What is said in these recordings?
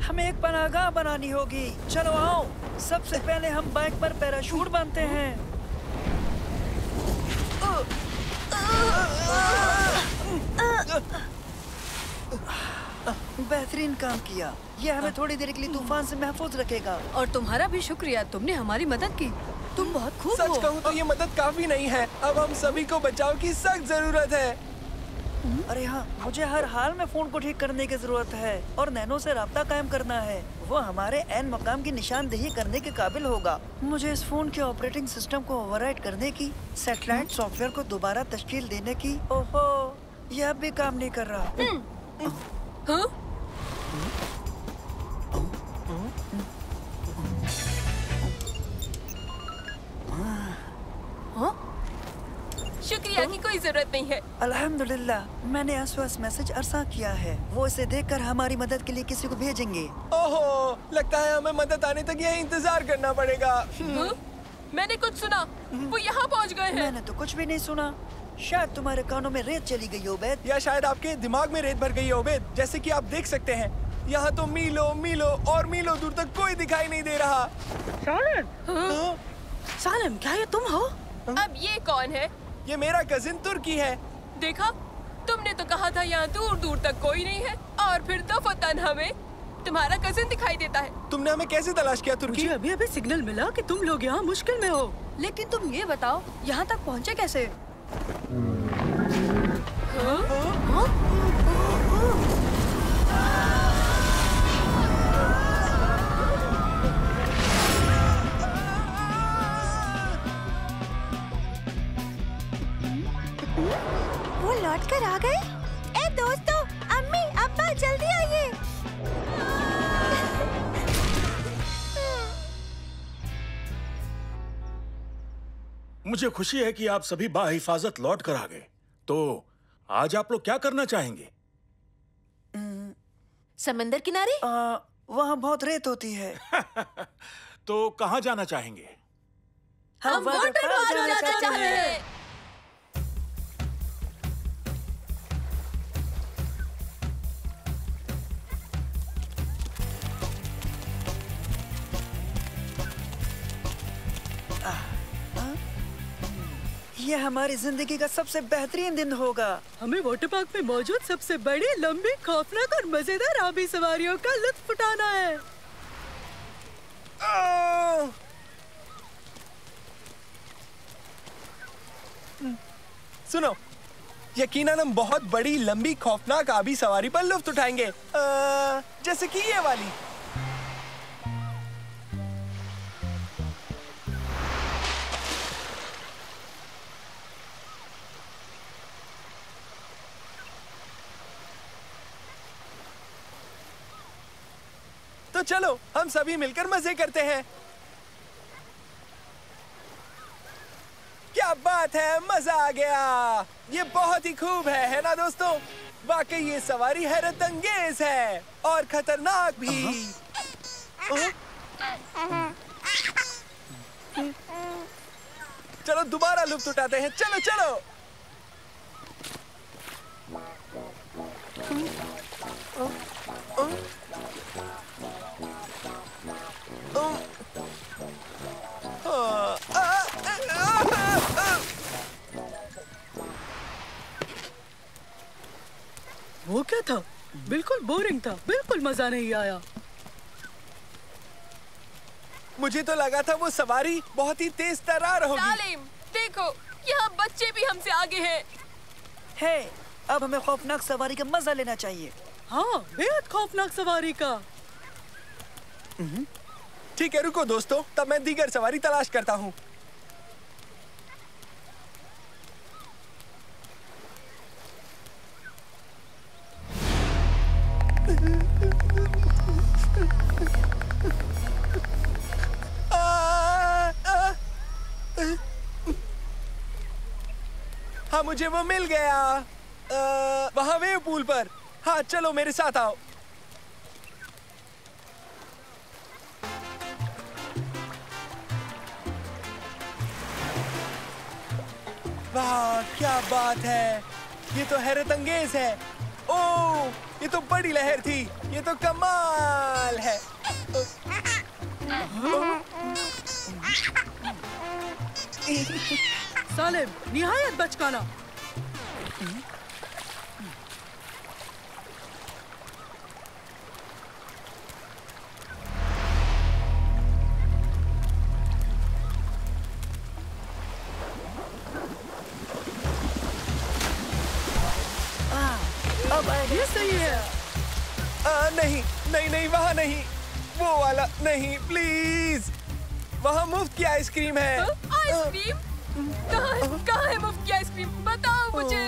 हमें एक पनाहगाह बनानी होगी। चलो आओ, सबसे पहले हम बाइक पर पैराशूट बांधते हैं। बेहतरीन काम किया। ये हमें थोड़ी देर के लिए तूफान से महफूज रखेगा। और तुम्हारा भी शुक्रिया, तुमने हमारी मदद की। तुम बहुत खूब हो। सच कहूँ तो ये मदद काफी नहीं है। अब हम सभी को बचाव की सख्त जरूरत है। अरे हाँ, मुझे हर हाल में फोन को ठीक करने की जरूरत है और नैनो से राब्ता कायम करना है। वो हमारे ऐन मकाम की निशानदेही करने के काबिल होगा। मुझे इस फोन के ऑपरेटिंग सिस्टम को ओवरराइट करने की, सैटेलाइट सॉफ्टवेयर को दोबारा तश्कील देने की। ओहो, यह अब भी काम नहीं कर रहा। हाँ? शुक्रिया की कोई जरूरत नहीं है। अल्हम्दुलिल्लाह, मैंने एसओएस मैसेज अरसा किया है। वो इसे देखकर हमारी मदद के लिए किसी को भेजेंगे। ओहो, लगता है हमें मदद आने तक यही इंतजार करना पड़ेगा। हाँ? मैंने कुछ सुना, वो यहाँ पहुँच गए हैं। मैंने तो कुछ भी नहीं सुना। शायद तुम्हारे कानों में रेत चली गई उबैद। या शायद आपके दिमाग में रेत भर गई है उबैद। जैसे कि आप देख सकते हैं, यहाँ तो मीलों मीलों और मीलों दूर तक कोई दिखाई नहीं दे रहा। सालिम, सालिम, क्या ये तुम हो? अब ये कौन है? ये मेरा कजिन तुर्की है। देखा, तुमने तो कहा था यहाँ दूर दूर तक कोई नहीं है, और फिर दफतन हमें तुम्हारा कजिन दिखाई देता है। तुमने हमें कैसे तलाश किया तुर्की? मुझे अभी अभी सिग्नल मिला कि तुम लोग यहाँ मुश्किल में हो। लेकिन तुम ये बताओ, यहाँ तक पहुँचे कैसे? वो लौट कर आ गए। ए दोस्तों, अम्मी, अब्बा, जल्दी आइए। मुझे खुशी है कि आप सभी बाहिफाजत लौट कर आ गए। तो आज आप लोग क्या करना चाहेंगे? समंदर किनारे? वहाँ बहुत रेत होती है। तो कहाँ जाना चाहेंगे? हम वाटर पार्क जाना चाहते हैं। ये हमारी जिंदगी का सबसे बेहतरीन दिन होगा। हमें वाटर पार्क में मौजूद सबसे बड़ी, लंबी, खौफनाक और मजेदार आबी सवारियों का लुत्फ उठाना है। सुनो, यकीनन हम बहुत बड़ी, लंबी, खौफनाक आबी सवारी पर लुत्फ उठाएंगे। जैसे कि ये वाली। तो चलो हम सभी मिलकर मजे करते हैं। क्या बात है, मजा आ गया। ये बहुत ही खूब है ना दोस्तों? वाकई ये सवारी हैरत अंगेज है और खतरनाक भी। चलो दोबारा लुत्फ उठाते हैं। चलो चलो। वो क्या था? बिल्कुल बोरिंग था, बिल्कुल मजा नहीं आया। मुझे तो लगा था वो सवारी बहुत ही तेज तर्रार होगी। सालिम, देखो, यहाँ बच्चे भी हमसे आगे हैं। हे, अब हमें खौफनाक सवारी का मजा लेना चाहिए। हाँ, बेहद खौफनाक सवारी का। ठीक है, रुको दोस्तों, तब मैं दीगर सवारी तलाश करता हूँ। हाँ, मुझे वो मिल गया। वहाँ वेव पूल पर। हाँ, चलो मेरे साथ आओ। वाह, क्या बात है। ये तो हैरत अंगेज है। ओह, ये तो बड़ी लहर थी। ये तो कमाल है। सालिम, निहायत बचकाना। अब आएगा। ये सही है। नहीं नहीं नहीं, वहाँ नहीं, वो वाला नहीं, प्लीज। वहाँ मुफ्त की आइसक्रीम है। आइसक्रीम? कहाँ है मुफ्त की आइसक्रीम? बताओ मुझे।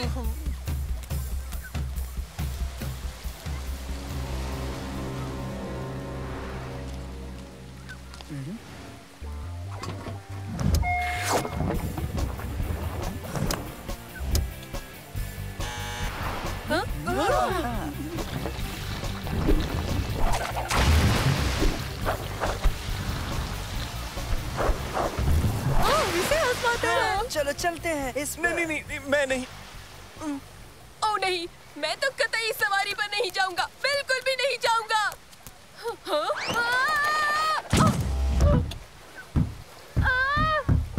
इसे आजमाते हैं। चलो चलते हैं इस नहीं नहीं नहीं, मैं नहीं। ओ नहीं, मैं तो कतई सवारी पर नहीं जाऊंगा, बिल्कुल भी नहीं जाऊंगा।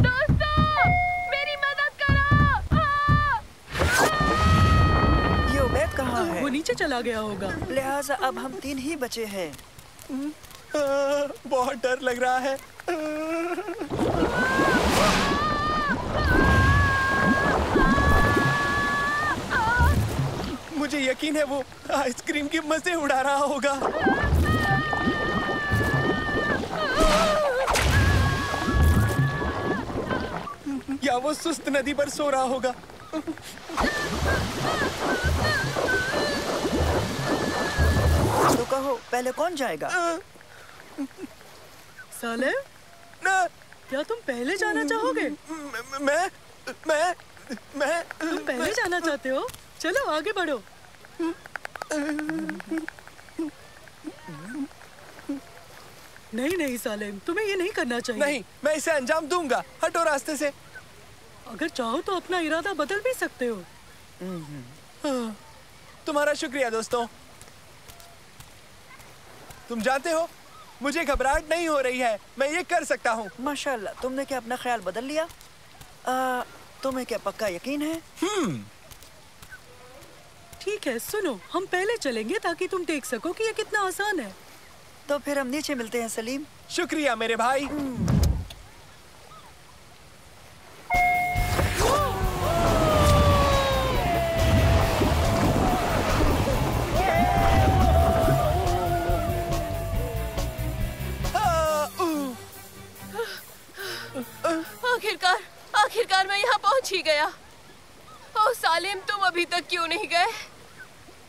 दोस्तों, मेरी मदद करो। ये उबैद कहाँ है? वो नीचे चला गया होगा। लिहाजा अब हम 3 ही बचे हैं। बहुत डर लग रहा है। मुझे यकीन है वो आइसक्रीम की मजे उड़ा रहा होगा। या वो सुस्त नदी पर सो रहा होगा। तो कहो पहले कौन जाएगा? सालिम, ना, क्या तुम पहले जाना चाहोगे? मैं तुम पहले जाना चाहते हो? चलो आगे बढ़ो। नहीं नहीं सालिम, तुम्हें ये नहीं करना चाहिए। नहीं, मैं इसे अंजाम दूंगा। हटो रास्ते से। अगर चाहो तो अपना इरादा बदल भी सकते हो। तुम्हारा शुक्रिया दोस्तों। तुम जानते हो, मुझे घबराहट नहीं हो रही है। मैं ये कर सकता हूँ। माशाल्लाह, तुमने क्या अपना ख्याल बदल लिया? तुम्हें क्या पक्का यकीन है? ठीक है, सुनो, हम पहले चलेंगे ताकि तुम देख सको कि ये कितना आसान है। तो फिर हम नीचे मिलते हैं सलीम। शुक्रिया मेरे भाई। आखिरकार मैं यहाँ पहुँच ही गया। ओ सालिम, तुम अभी तक क्यों नहीं गए?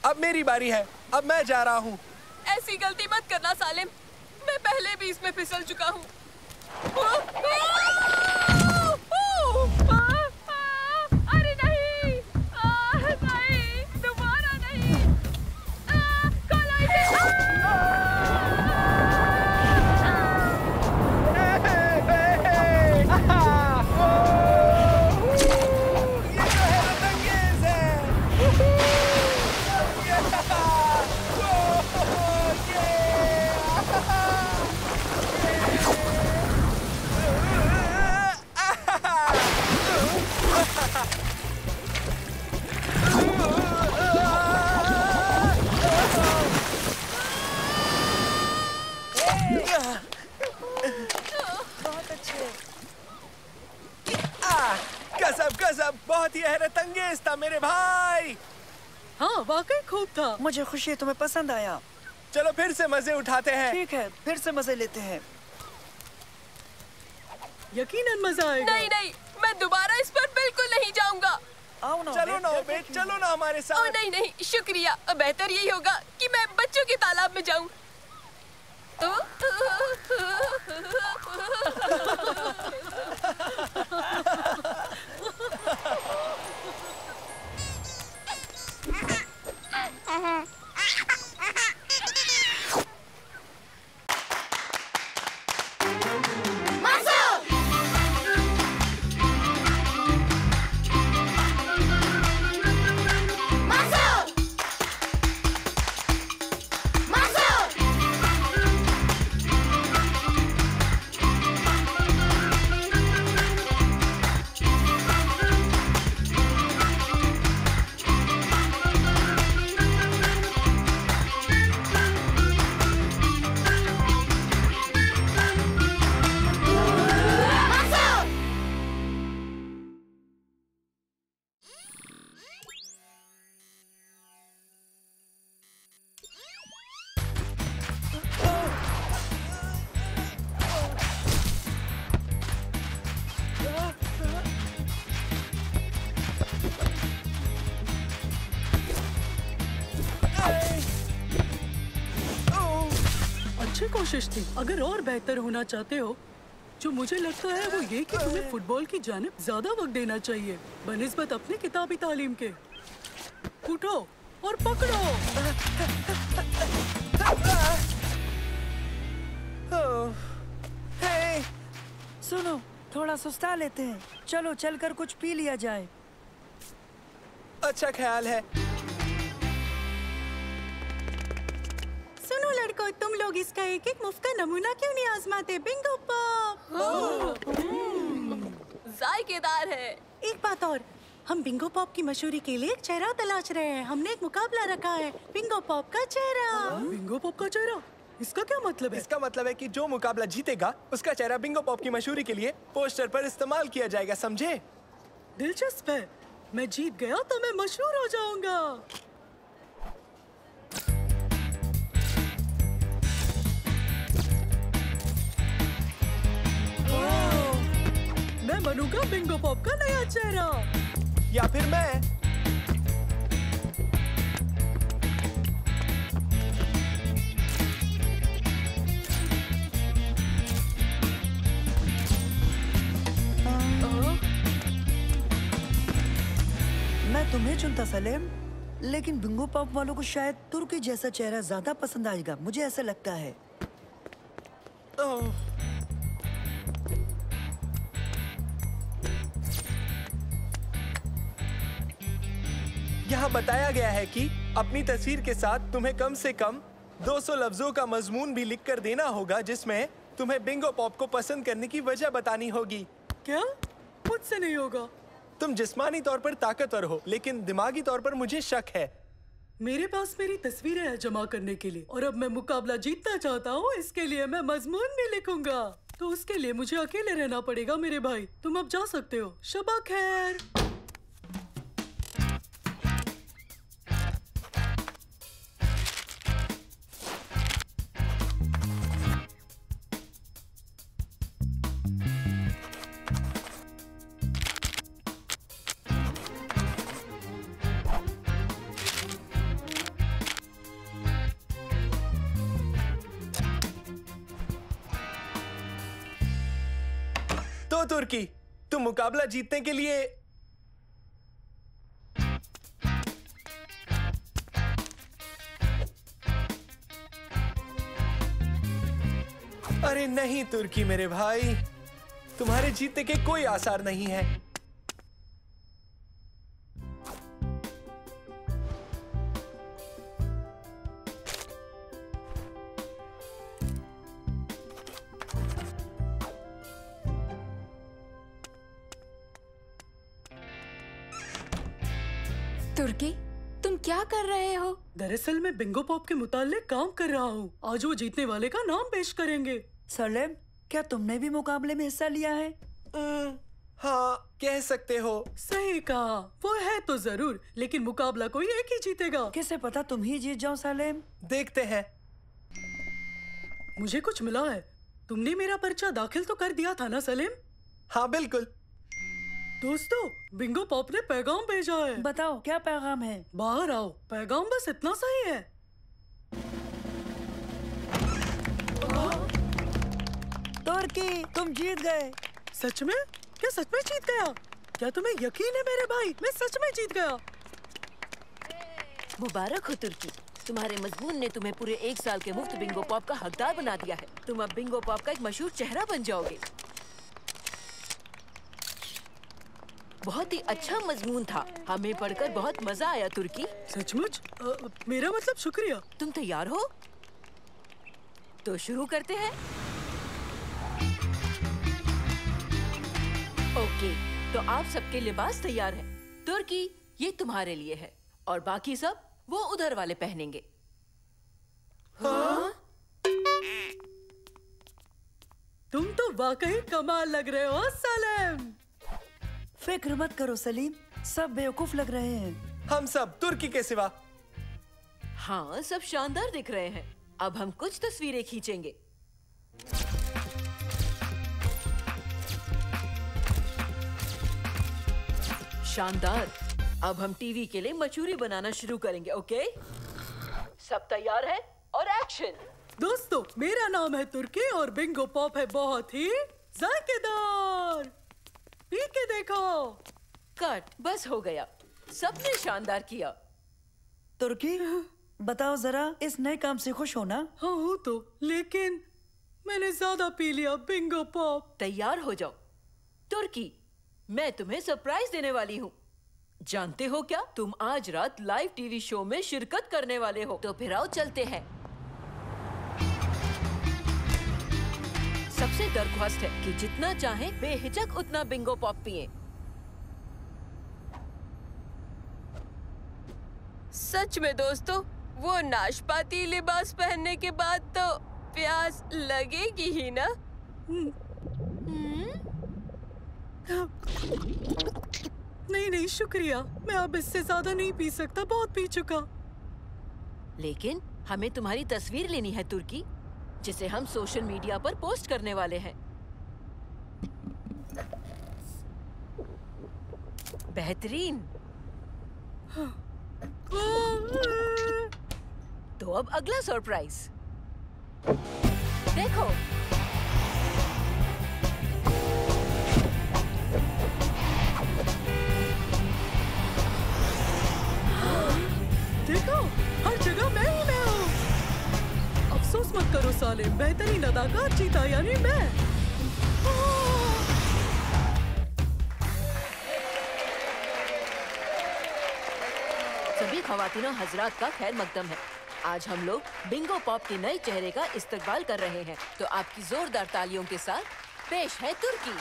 अब मेरी बारी है। अब मैं जा रहा हूँ। ऐसी गलती मत करना सालिम, मैं पहले भी इसमें फिसल चुका हूँ। अरे नहीं, नहीं, दोबारा नहीं। बहुत ही हैरत अंगेज था मेरे भाई। हाँ, वाकई खूब था। मुझे खुशी है तुम्हें पसंद आया। चलो फिर से मजे उठाते हैं। ठीक है, फिर से मजे लेते हैं। यकीनन मजा आएगा। नहीं नहीं, मैं दोबारा इस पर बिल्कुल नहीं जाऊंगा। आओ ना, चलो ना उबैद, चलो ना हमारे ओ साथ। नहीं नहीं, शुक्रिया। बेहतर यही होगा कि मैं बच्चों के तालाब में जाऊं। अच्छी कोशिश थी। अगर और बेहतर होना चाहते हो, जो मुझे लगता है वो ये कि तुम्हें फुटबॉल की जानिब ज्यादा वक्त देना चाहिए बनिस्बत अपनी किताबी तालीम के। उठो और पकड़ो। हे, सुनो, थोड़ा सुस्ता लेते हैं। चलो चलकर कुछ पी लिया जाए। अच्छा ख्याल है। सुनो लड़कों, तुम लोग इसका एक एक मुफ्त का नमूना क्यों नहीं आजमाते? बिंगो पॉप जायकेदार है। एक बात और, हम बिंगो पॉप की मशहूरी के लिए एक चेहरा तलाश रहे हैं। हमने एक मुकाबला रखा है, बिंगो पॉप का चेहरा। बिंगो पॉप का चेहरा? इसका क्या मतलब है? इसका मतलब है कि जो मुकाबला जीतेगा उसका चेहरा बिंगो पॉप की मशहूरी के लिए पोस्टर पर इस्तेमाल किया जाएगा, समझे? दिलचस्प है। मैं जीत गया तो मैं मशहूर हो जाऊंगा। मैं बनूंगा बिंगो पॉप का नया चेहरा। या फिर मैं। मैं तुम्हें चुनता सलेम, लेकिन बिंगो पॉप वालों को शायद तुर्की जैसा चेहरा ज्यादा पसंद आएगा, मुझे ऐसा लगता है। ओह, यहाँ बताया गया है कि अपनी तस्वीर के साथ तुम्हें कम से कम 200 लफ्जों का मजमून भी लिख कर देना होगा, जिसमें तुम्हें बिंगो पॉप को पसंद करने की वजह बतानी होगी। क्या? मुझसे नहीं होगा। तुम जिस्मानी तौर पर ताकतवर हो, लेकिन दिमागी तौर पर मुझे शक है। मेरे पास मेरी तस्वीरें हैं जमा करने के लिए, और अब मैं मुकाबला जीतना चाहता हूँ। इसके लिए मैं मजमून भी लिखूंगा, तो उसके लिए मुझे अकेले रहना पड़ेगा। मेरे भाई, तुम अब जा सकते हो। शबा खैर। तो तुर्की, तुम मुकाबला जीतने के लिए अरे नहीं तुर्की मेरे भाई, तुम्हारे जीतने के कोई आसार नहीं है। तुर्की, तुम क्या कर रहे हो? दरअसल मैं बिंगो पॉप के मुताल्लिक काम कर रहा हूँ। आज वो जीतने वाले का नाम पेश करेंगे। सलेम, क्या तुमने भी मुकाबले में हिस्सा लिया है? हाँ, कह सकते हो। सही कहा, वो है तो जरूर, लेकिन मुकाबला कोई एक ही जीतेगा। किसे पता तुम ही जीत जाओ सलेम। देखते हैं। मुझे कुछ मिला है। तुमने मेरा पर्चा दाखिल तो कर दिया था ना सलीम? हाँ बिल्कुल। दोस्तों, बिंगो पॉप ने पैगाम भेजा है। बताओ क्या पैगाम है? बाहर आओ। पैगाम बस इतना सही है। तुर्की, तुम जीत गए। सच में? क्या सच में जीत गया? क्या तुम्हें यकीन है मेरे भाई? मैं सच में जीत गया। मुबारक हो तुर्की, तुम्हारे मजमून ने तुम्हें पूरे 1 साल के मुफ्त बिंगो पॉप का हकदार बना दिया है। तुम अब बिंगो पॉप का एक मशहूर चेहरा बन जाओगे। बहुत ही अच्छा मजमून था, हमें पढ़कर बहुत मजा आया तुर्की। सचमुच? मेरा मतलब शुक्रिया। तुम तैयार हो? तो शुरू करते हैं। ओके, तो आप सबके लिबास तैयार हैं। तुर्की, ये तुम्हारे लिए है और बाकी सब वो उधर वाले पहनेंगे। हाँ? तुम तो वाकई कमाल लग रहे हो सलीम। फिक्र मत करो सलीम, सब बेवकूफ लग रहे हैं। हम सब तुर्की के सिवा। हाँ, सब शानदार दिख रहे हैं। अब हम कुछ तस्वीरें खींचेंगे। शानदार। अब हम टीवी के लिए मशहूरी बनाना शुरू करेंगे। ओके, सब तैयार हैं? और एक्शन। दोस्तों, मेरा नाम है तुर्की और बिंगो पॉप है बहुत ही जायकेदार। पी के देखो। कट, बस हो गया। सबने शानदार किया। तुर्की, बताओ जरा, इस नए काम से खुश हो ना? हाँ हूँ तो, लेकिन मैंने ज्यादा पी लिया बिंगो पॉप। तैयार हो जाओ। तुर्की, मैं तुम्हें सरप्राइज देने वाली हूँ। जानते हो क्या, तुम आज रात लाइव टीवी शो में शिरकत करने वाले हो। तो फिर आओ चलते हैं। सबसे दरख्वास्त है कि जितना चाहें बेहिचक उतना बिंगो पॉप पिए। सच में दोस्तों, वो नाशपाती लिबास पहनने के बाद तो प्यास लगेगी ही ना। नहीं शुक्रिया, मैं अब इससे ज्यादा नहीं पी सकता, बहुत पी चुका। लेकिन हमें तुम्हारी तस्वीर लेनी है तुर्की, जिसे हम सोशल मीडिया पर पोस्ट करने वाले हैं। बेहतरीन। तो अब अगला सरप्राइज देखो। देखो, हर जगह मैं ही मैं हूँ। अफसोस मत करो साले, बेहतरीन अदाकार जीता, यानी मैं। सभी खवातीनों हजरात का खैर मकदम है। आज हम लोग बिंगो पॉप के नए चेहरे का इस्तकबाल कर रहे हैं। तो आपकी जोरदार तालियों के साथ पेश है तुर्की।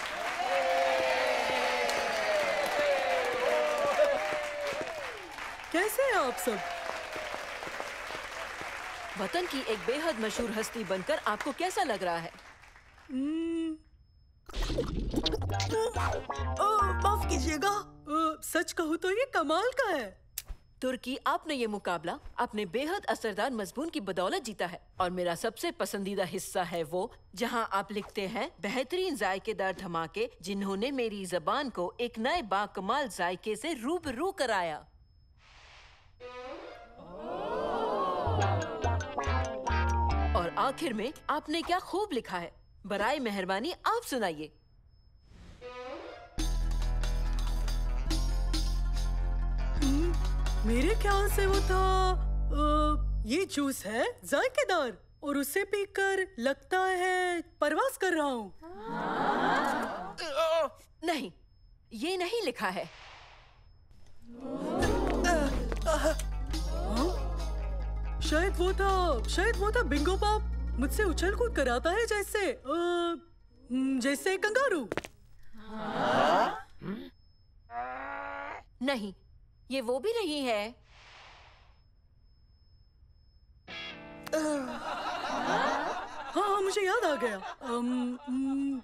कैसे हैं आप सब? वतन की एक बेहद मशहूर हस्ती बनकर आपको कैसा लग रहा है? माफ कीजिएगा, सच कहूँ तो ये कमाल का है। तुर्की, आपने ये मुकाबला अपने बेहद असरदार मजमून की बदौलत जीता है। और मेरा सबसे पसंदीदा हिस्सा है वो जहां आप लिखते हैं, बेहतरीन जायकेदार धमाके जिन्होंने मेरी जबान को एक नए बाकमाल जायके से रूबरू कराया। और आखिर में आपने क्या खूब लिखा है। बराए मेहरबानी आप सुनाइए। मेरे ख्याल से वो था ये जूस है जायकेदार और उसे पीकर लगता है परवास कर रहा हूँ। नहीं, ये नहीं लिखा है। शायद वो था बिंगो पॉप। मुझसे उछल कूद कराता है जैसे कंगारू। नहीं, ये वो भी नहीं है। हाँ, मुझे याद आ गया।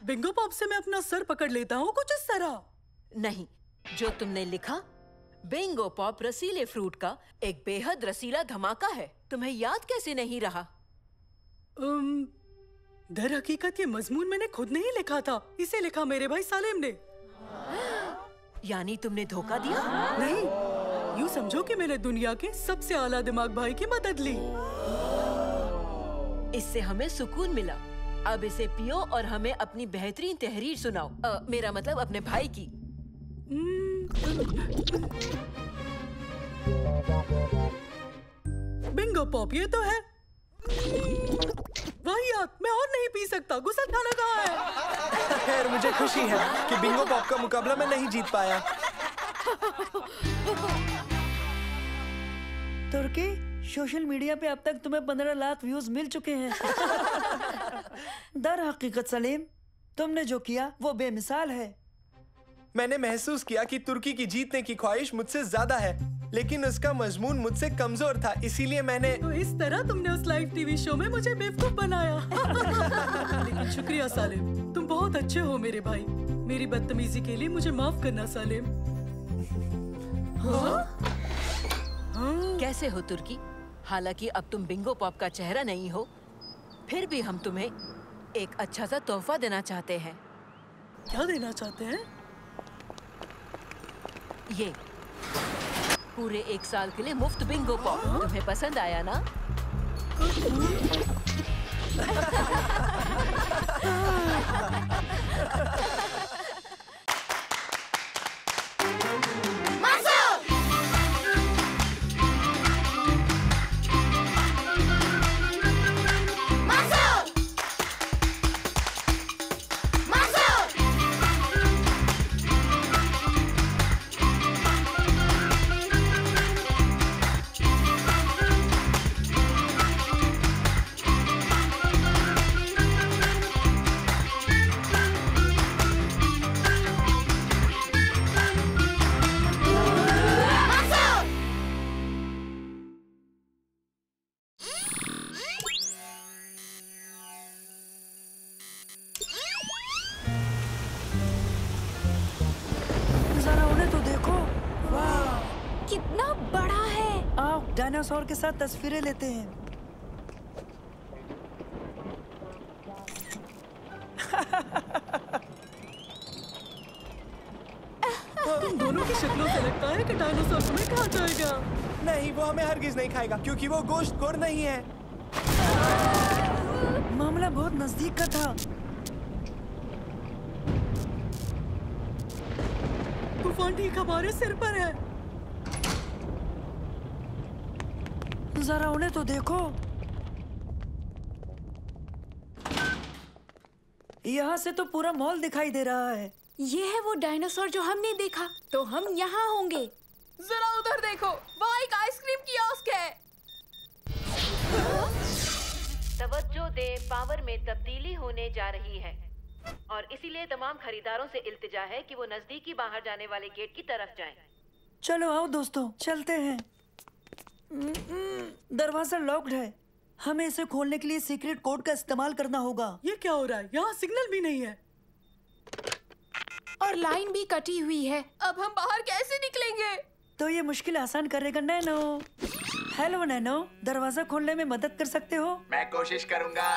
बिंगो पॉप से मैं अपना सर पकड़ लेता हूँ, कुछ इस तरह। नहीं, जो तुमने लिखा, बिंगो पॉप रसीले फ्रूट का एक बेहद रसीला धमाका है। तुम्हें याद कैसे नहीं रहा? दर हकीकत ये मजमून मैंने खुद नहीं लिखा था, इसे लिखा मेरे भाई सालेम ने। यानी तुमने धोखा दिया? नहीं, यूँ समझो कि मैंने दुनिया के सबसे आला दिमाग भाई की मदद ली। इससे हमें सुकून मिला। अब इसे पियो और हमें अपनी बेहतरीन तहरीर सुनाओ। मेरा मतलब अपने भाई की। बिंगो पॉप, ये तो है। वाहियात, मैं और नहीं पी सकता। गुस्सा खाना कहाँ है? खैर, मुझे खुशी है कि बिंगो पॉप का मुकाबला मैं नहीं जीत पाया। तुर्की, सोशल मीडिया पे अब तक तुम्हें 15 लाख व्यूज मिल चुके हैं। दर हकीकत सलीम, तुमने जो किया वो बेमिसाल है। मैंने महसूस किया कि तुर्की की जीतने की ख्वाहिश मुझसे ज्यादा है, लेकिन उसका मजमून मुझसे कमजोर था, इसीलिए मैंने। तो इस तरह तुमने उस लाइव टीवी शो में मुझे बेवकूफ बनाया। लेकिन शुक्रिया सालिम, तुम बहुत अच्छे हो मेरे भाई। मेरी बदतमीजी के लिए मुझे माफ करना सालिम। कैसे हो तुर्की? हालांकि अब तुम बिंगो पॉप का चेहरा नहीं हो, फिर भी हम तुम्हें एक अच्छा सा तोहफा देना चाहते हैं। क्या देना चाहते हैं? ये पूरे 1 साल के लिए मुफ्त बिंगो पॉप। तुम्हें पसंद आया ना? डायनासोर के साथ तस्वीरें लेते हैं। तुम दोनों की शक्लों से लगता है कि डायनासोर तुम्हें खा जाएगा। नहीं, वो हमें हरगिज नहीं खाएगा क्योंकि वो गोश्तखोर नहीं है। मामला बहुत नजदीक का था। तूफान ठीक हमारे सिर पर है। जरा उन्हें तो देखो। यहाँ से तो पूरा मॉल दिखाई दे रहा है। ये है वो डायनासोर जो हमने देखा, तो हम यहाँ होंगे। जरा उधर देखो, वहाँ एक आइसक्रीम कियोस्क है। तवज्जो दे, पावर में तब्दीली होने जा रही है और इसीलिए तमाम खरीदारों से इल्तिजा है कि वो नजदीकी बाहर जाने वाले गेट की तरफ जाएं। चलो आओ दोस्तों, चलते हैं। दरवाजा लॉक्ड है। हमें इसे खोलने के लिए सीक्रेट कोड का इस्तेमाल करना होगा। ये क्या हो रहा है? यहाँ सिग्नल भी नहीं है और लाइन भी कटी हुई है। अब हम बाहर कैसे निकलेंगे? तो ये मुश्किल आसान करेगा नैनो। हेलो नैनो, दरवाजा खोलने में मदद कर सकते हो? मैं कोशिश करूंगा।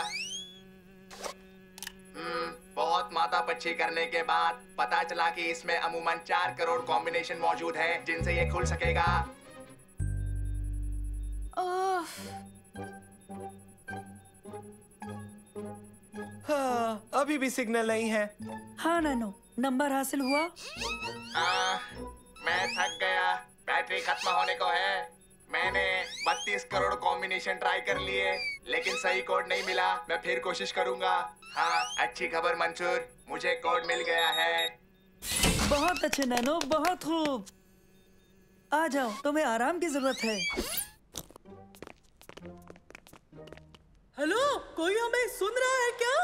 बहुत माथापच्ची करने के बाद पता चला कि इसमें अमूमन 4 करोड़ कॉम्बिनेशन मौजूद हैं जिनसे ये खुल सकेगा। हाँ, अभी भी सिग्नल नहीं है। हाँ नैनो, नंबर हासिल हुआ? मैं थक गया, बैटरी खत्म होने को है। मैंने 32 करोड़ कॉम्बिनेशन ट्राई कर लिए लेकिन सही कोड नहीं मिला। मैं फिर कोशिश करूंगा। हाँ, अच्छी खबर मंसूर, मुझे कोड मिल गया है। बहुत अच्छे नैनो, बहुत खूब। आ जाओ, तुम्हें आराम की जरूरत है। हेलो, कोई हमें सुन रहा है क्या?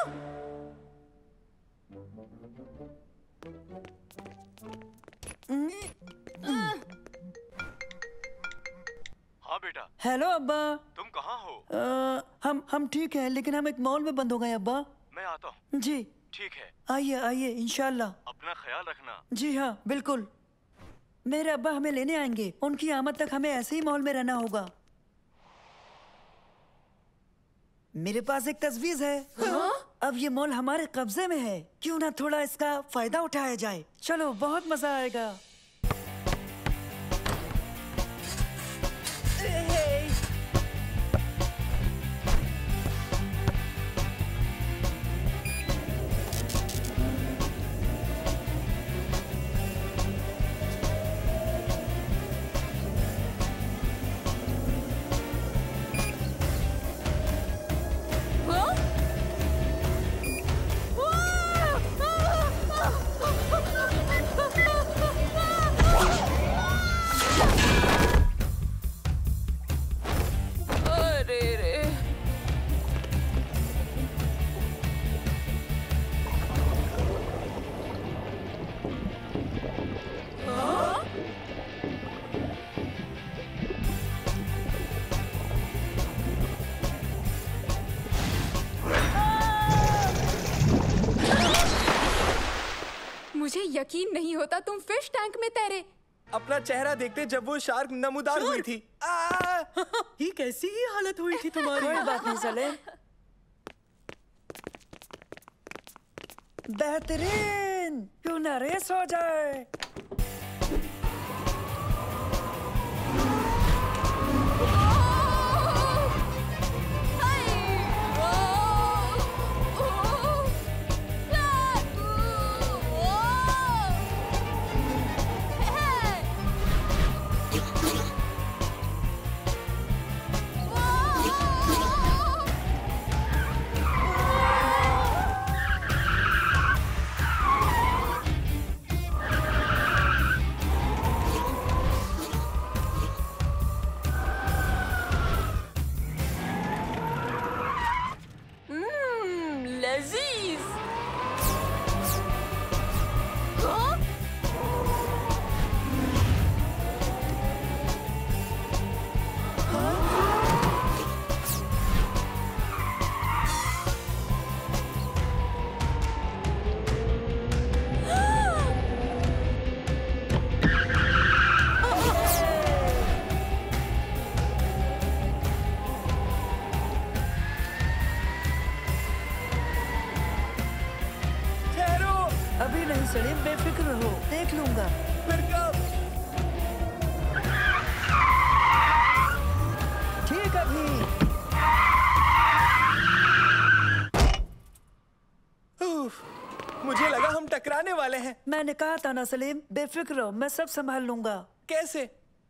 हाँ बेटा। हेलो अब्बा। तुम कहाँ हो? हम ठीक हैं, लेकिन हम एक मॉल में बंद हो गए अब्बा। मैं आता हूँ। जी ठीक है। आइए आइए, इंशाल्लाह। अपना ख्याल रखना। जी हाँ, बिल्कुल। मेरे अब्बा हमें लेने आएंगे। उनकी आमद तक हमें ऐसे ही मॉल में रहना होगा। मेरे पास एक तजवीज है। अब ये मॉल हमारे कब्जे में है, क्यों ना थोड़ा इसका फायदा उठाया जाए। चलो, बहुत मजा आएगा। मुझे यकीन नहीं होता तुम फिश टैंक में तैरे। अपना चेहरा देखते जब वो शार्क नमूदार हुई थी। ये कैसी ही हालत हुई थी तुम्हारी? कोई बात नहीं सले। बेहतरीन, क्यों ना रेस हो जाए। सलीम, बेफिक्र रहो, देख लूंगा। फिर कब? ठीक अभी। मुझे लगा हम टकराने वाले हैं। मैंने कहा था ना सलीम, बेफिक्र रहो, मैं सब संभाल लूंगा। कैसे?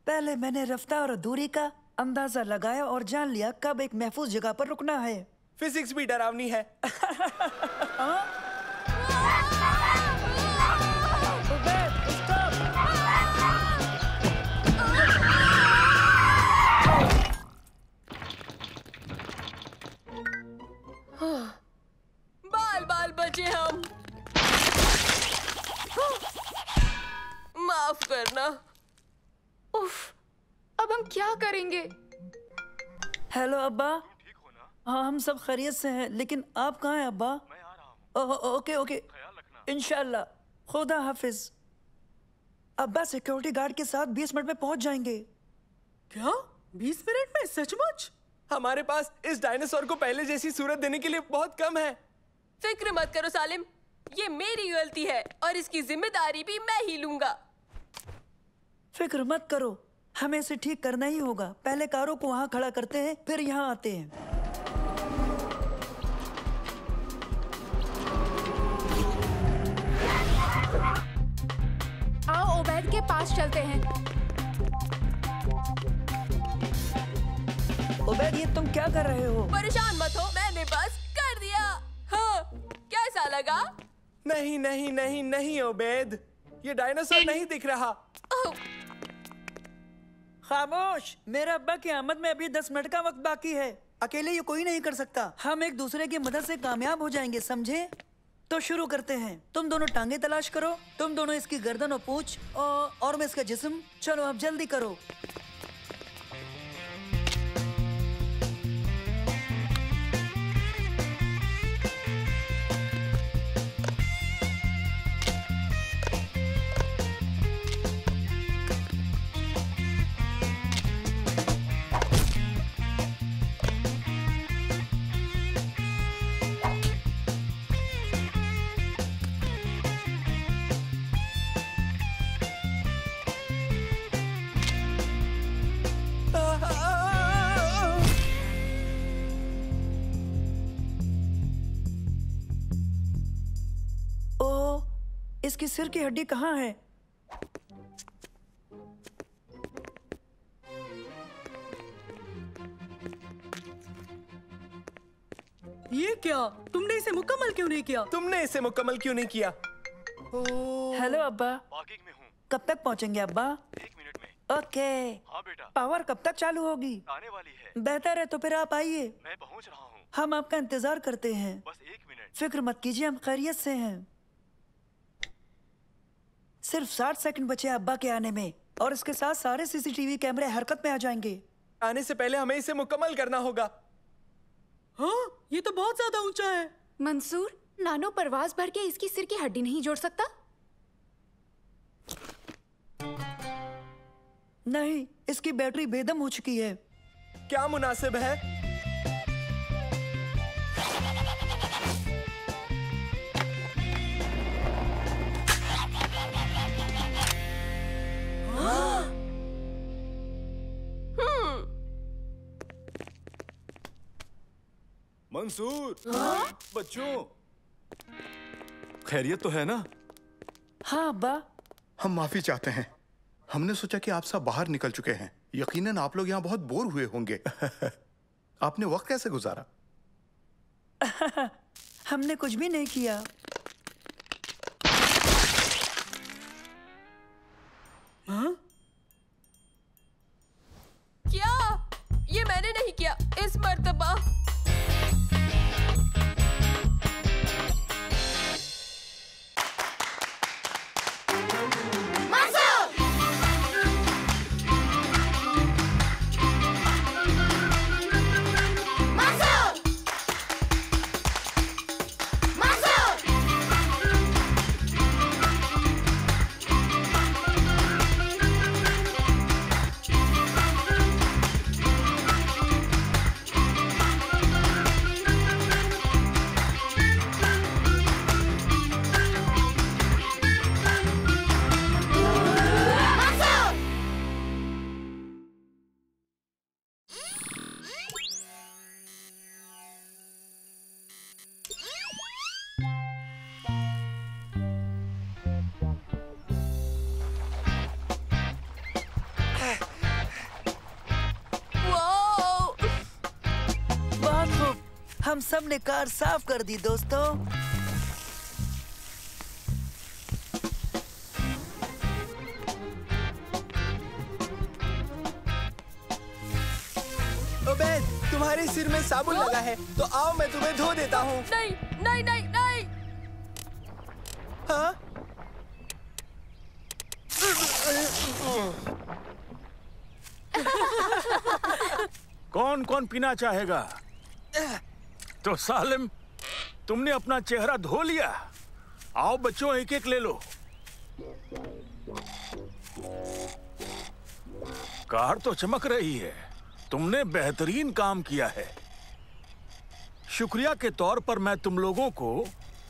पहले मैंने रफ्तार और दूरी का अंदाजा लगाया और जान लिया कब एक महफूज जगह पर रुकना है। फिजिक्स भी डरावनी है। बाल बाल बचे हम। माफ करना। उफ, अब हम क्या करेंगे? हेलो अब्बा। ठीक हो ना? हाँ, हम सब खैरियत से हैं, लेकिन आप कहाँ हैं अब्बा? मैं आ रहा हूँ। ओके ओके, ख्याल रखना। इंशाल्लाह। खुदा हाफिज। अब्बा सिक्योरिटी गार्ड के साथ 20 मिनट में पहुंच जाएंगे। क्या 20 मिनट में? सचमुच? हमारे पास इस डायनासोर को पहले जैसी सूरत देने के लिए बहुत कम है। फिक्र मत करो सालिम, ये मेरी गलती है और इसकी जिम्मेदारी भी मैं ही लूंगा। फिक्र मत करो, हमें इसे ठीक करना ही होगा। पहले कारों को वहाँ खड़ा करते हैं, फिर यहाँ आते हैं। आओ ओबैद के पास चलते हैं। ओबैद, ये तुम क्या कर रहे हो? परेशान मत हो, मैंने बस कर दिया। हाँ, कैसा लगा? नहीं नहीं नहीं नहीं ओबैद, ये डायनासोर नहीं दिख रहा। ओह, खामोश। मेरे अब्बा की आमद में अभी 10 मिनट का वक्त बाकी है। अकेले ये कोई नहीं कर सकता। हम एक दूसरे की मदद से कामयाब हो जाएंगे, समझे? तो शुरू करते हैं। तुम दोनों टांगे तलाश करो, तुम दोनों इसकी गर्दन और पूंछ, और मैं इसका जिस्म। चलो अब जल्दी करो। इसकी सिर की हड्डी कहाँ है? ये क्या? तुमने इसे मुकम्मल क्यों नहीं किया? तुमने इसे मुकम्मल क्यों नहीं किया? हेलो अब्बा। पार्किंग में हूँ। कब तक पहुँचेंगे अब्बा? 1 मिनट में। ओके। हाँ बेटा, पावर कब तक चालू होगी? आने वाली है। बेहतर है तो फिर आप आइए, मैं पहुँच रहा हूँ। हम आपका इंतजार करते हैं। बस 1 मिनट। फिक्र मत कीजिए, हम खैरियत से हैं। सिर्फ 60 सेकंड बचे अब्बा के आने में, और इसके साथ सारे सीसीटीवी कैमरे हरकत में आ जाएंगे। आने से पहले हमें इसे मुकम्मल करना होगा। हाँ, ये तो बहुत ज्यादा ऊंचा है। मंसूर, नानो परवाज भर के इसकी सिर की हड्डी नहीं जोड़ सकता? नहीं, इसकी बैटरी बेदम हो चुकी है। क्या मुनासिब है? मंसूर, बच्चों, खैरियत तो है ना? हाँ अब्बा। हम माफी चाहते हैं। हमने सोचा कि आप सब बाहर निकल चुके हैं। यकीनन आप लोग यहाँ बहुत बोर हुए होंगे। आपने वक्त कैसे गुजारा? हमने कुछ भी नहीं किया। हाँ? क्या? ये मैंने नहीं किया इस मर्तबा। हम सब ने कार साफ कर दी दोस्तों। ओबेद, तुम्हारे सिर में साबुन लगा है, तो आओ मैं तुम्हें धो देता हूँ। नहीं नहीं नहीं नहीं। हाँ? कौन कौन पीना चाहेगा? तो सालिम, तुमने अपना चेहरा धो लिया। आओ बच्चों, एक एक ले लो। कार तो चमक रही है। तुमने बेहतरीन काम किया है। शुक्रिया के तौर पर मैं तुम लोगों को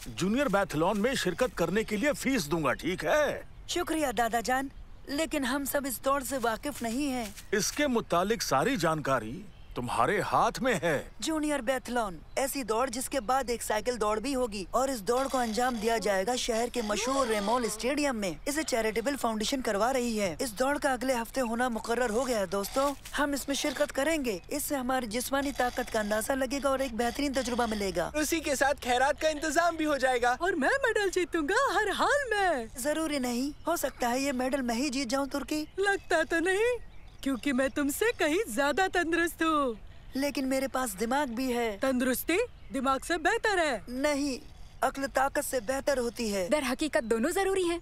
जूनियर बैथलॉन में शिरकत करने के लिए फीस दूंगा, ठीक है? शुक्रिया दादा जान, लेकिन हम सब इस दौड़ से वाकिफ नहीं हैं। इसके मुतालिक सारी जानकारी तुम्हारे हाथ में है। जूनियर बैथलॉन ऐसी दौड़ जिसके बाद एक साइकिल दौड़ भी होगी, और इस दौड़ को अंजाम दिया जाएगा शहर के मशहूर रेमोल स्टेडियम में। इसे चैरिटेबल फाउंडेशन करवा रही है। इस दौड़ का अगले हफ्ते होना मुकर्रर हो गया है दोस्तों। हम इसमें शिरकत करेंगे। इससे हमारी जिस्मानी ताकत का अंदाजा लगेगा और एक बेहतरीन तजुर्बा मिलेगा। उसी के साथ खैरात का इंतजाम भी हो जाएगा। और मैं मेडल जीतूंगा हर हाल में। जरूरी नहीं, हो सकता है ये मेडल मैं ही जीत जाऊँ तुर्की। लगता तो नहीं, क्योंकि मैं तुमसे कहीं ज्यादा तंदुरुस्त हूँ। लेकिन मेरे पास दिमाग भी है। तंदुरुस्ती दिमाग से बेहतर है। नहीं, अक्ल ताकत से बेहतर होती है। दर हकीकत दोनों जरूरी हैं।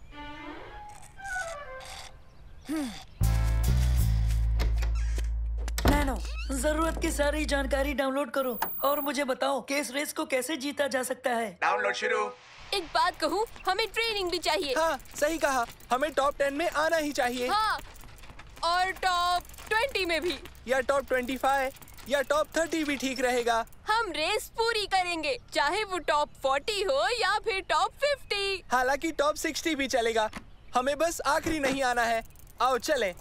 नैनो, जरूरत की सारी जानकारी डाउनलोड करो और मुझे बताओ कि इस रेस को कैसे जीता जा सकता है। डाउनलोड शुरू। एक बात कहूँ, हमें ट्रेनिंग भी चाहिए। हाँ, सही कहा। हमें टॉप 10 में आना ही चाहिए। हाँ, और टॉप 20 में भी। या टॉप 25 या टॉप 30 भी ठीक रहेगा। हम रेस पूरी करेंगे, चाहे वो टॉप 40 हो या फिर टॉप 50। हालांकि टॉप 60 भी चलेगा। हमें बस आखिरी नहीं आना है। आओ चलें।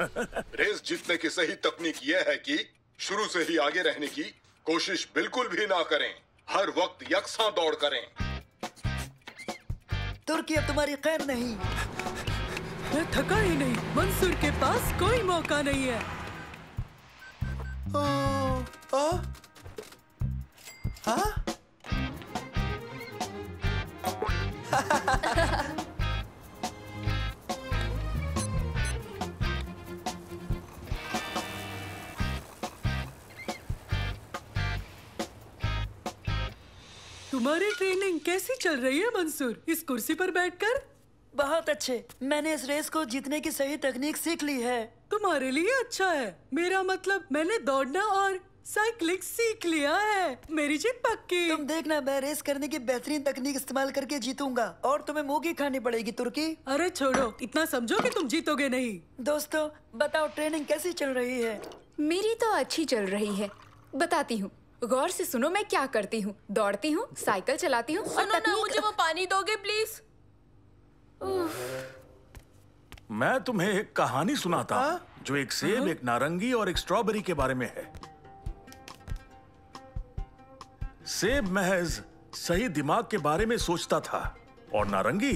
रेस जीतने की सही तकनीक यह है कि शुरू से ही आगे रहने की कोशिश बिल्कुल भी ना करें। हर वक्त यकसां दौड़ करें। तुर्की अब तुम्हारी खैर नहीं। मैं थका ही नहीं। मंसूर के पास कोई मौका नहीं है। हाँ? तुम्हारी ट्रेनिंग कैसी चल रही है मंसूर, इस कुर्सी पर बैठकर? बहुत अच्छे। मैंने इस रेस को जीतने की सही तकनीक सीख ली है। तुम्हारे लिए अच्छा है। मेरा मतलब मैंने दौड़ना और साइकिलिंग सीख लिया है। मेरी जीत पक्की। तुम देखना, मैं रेस करने की बेहतरीन तकनीक इस्तेमाल करके जीतूंगा और तुम्हें मुंह की खानी पड़ेगी तुर्की। अरे छोड़ो, इतना समझो कि तुम जीतोगे नहीं। दोस्तों बताओ, ट्रेनिंग कैसी चल रही है? मेरी तो अच्छी चल रही है। बताती हूँ, गौर से सुनो मैं क्या करती हूँ। दौड़ती हूँ, साइकिल चलाती हूँ और सुनो ना, मुझे वो पानी दोगे प्लीज? मैं तुम्हें एक कहानी सुनाता हूँ जो एक सेब, एक नारंगी और एक स्ट्रॉबेरी के बारे में है। सेब महज सही दिमाग के बारे में सोचता था और नारंगी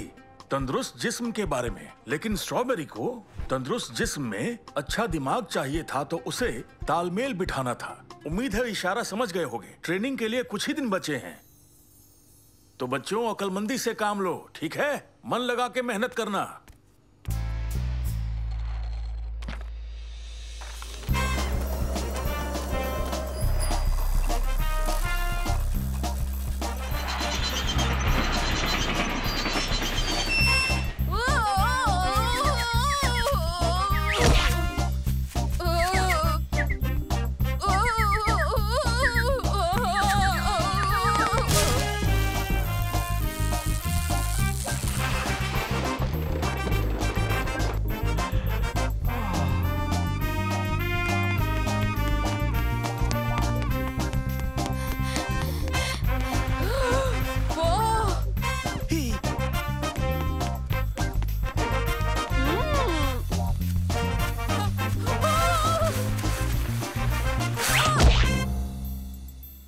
तंदुरुस्त जिस्म के बारे में। लेकिन स्ट्रॉबेरी को तंदुरुस्त जिस्म में अच्छा दिमाग चाहिए था, तो उसे तालमेल बिठाना था। उम्मीद है इशारा समझ गए होंगे। ट्रेनिंग के लिए कुछ ही दिन बचे हैं, तो बच्चों अक्लमंदी से काम लो, ठीक है? मन लगा के मेहनत करना।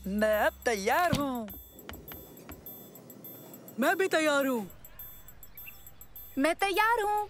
मैं अब तैयार हूँ। मैं भी तैयार हूँ। मैं तैयार हूँ।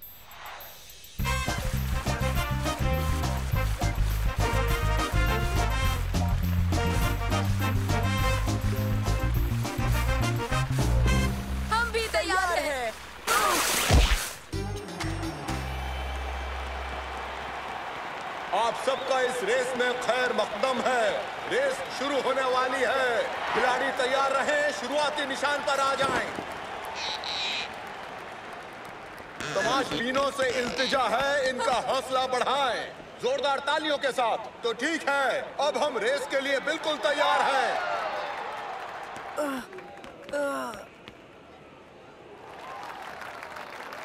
सबका इस रेस में खैर मकदम है। रेस शुरू होने वाली है। खिलाड़ी तैयार रहें, शुरुआती निशान पर आ जाएं। तमाशबीनों से इल्तिजा है, इनका हौसला बढ़ाएं। जोरदार तालियों के साथ। तो ठीक है, अब हम रेस के लिए बिल्कुल तैयार हैं।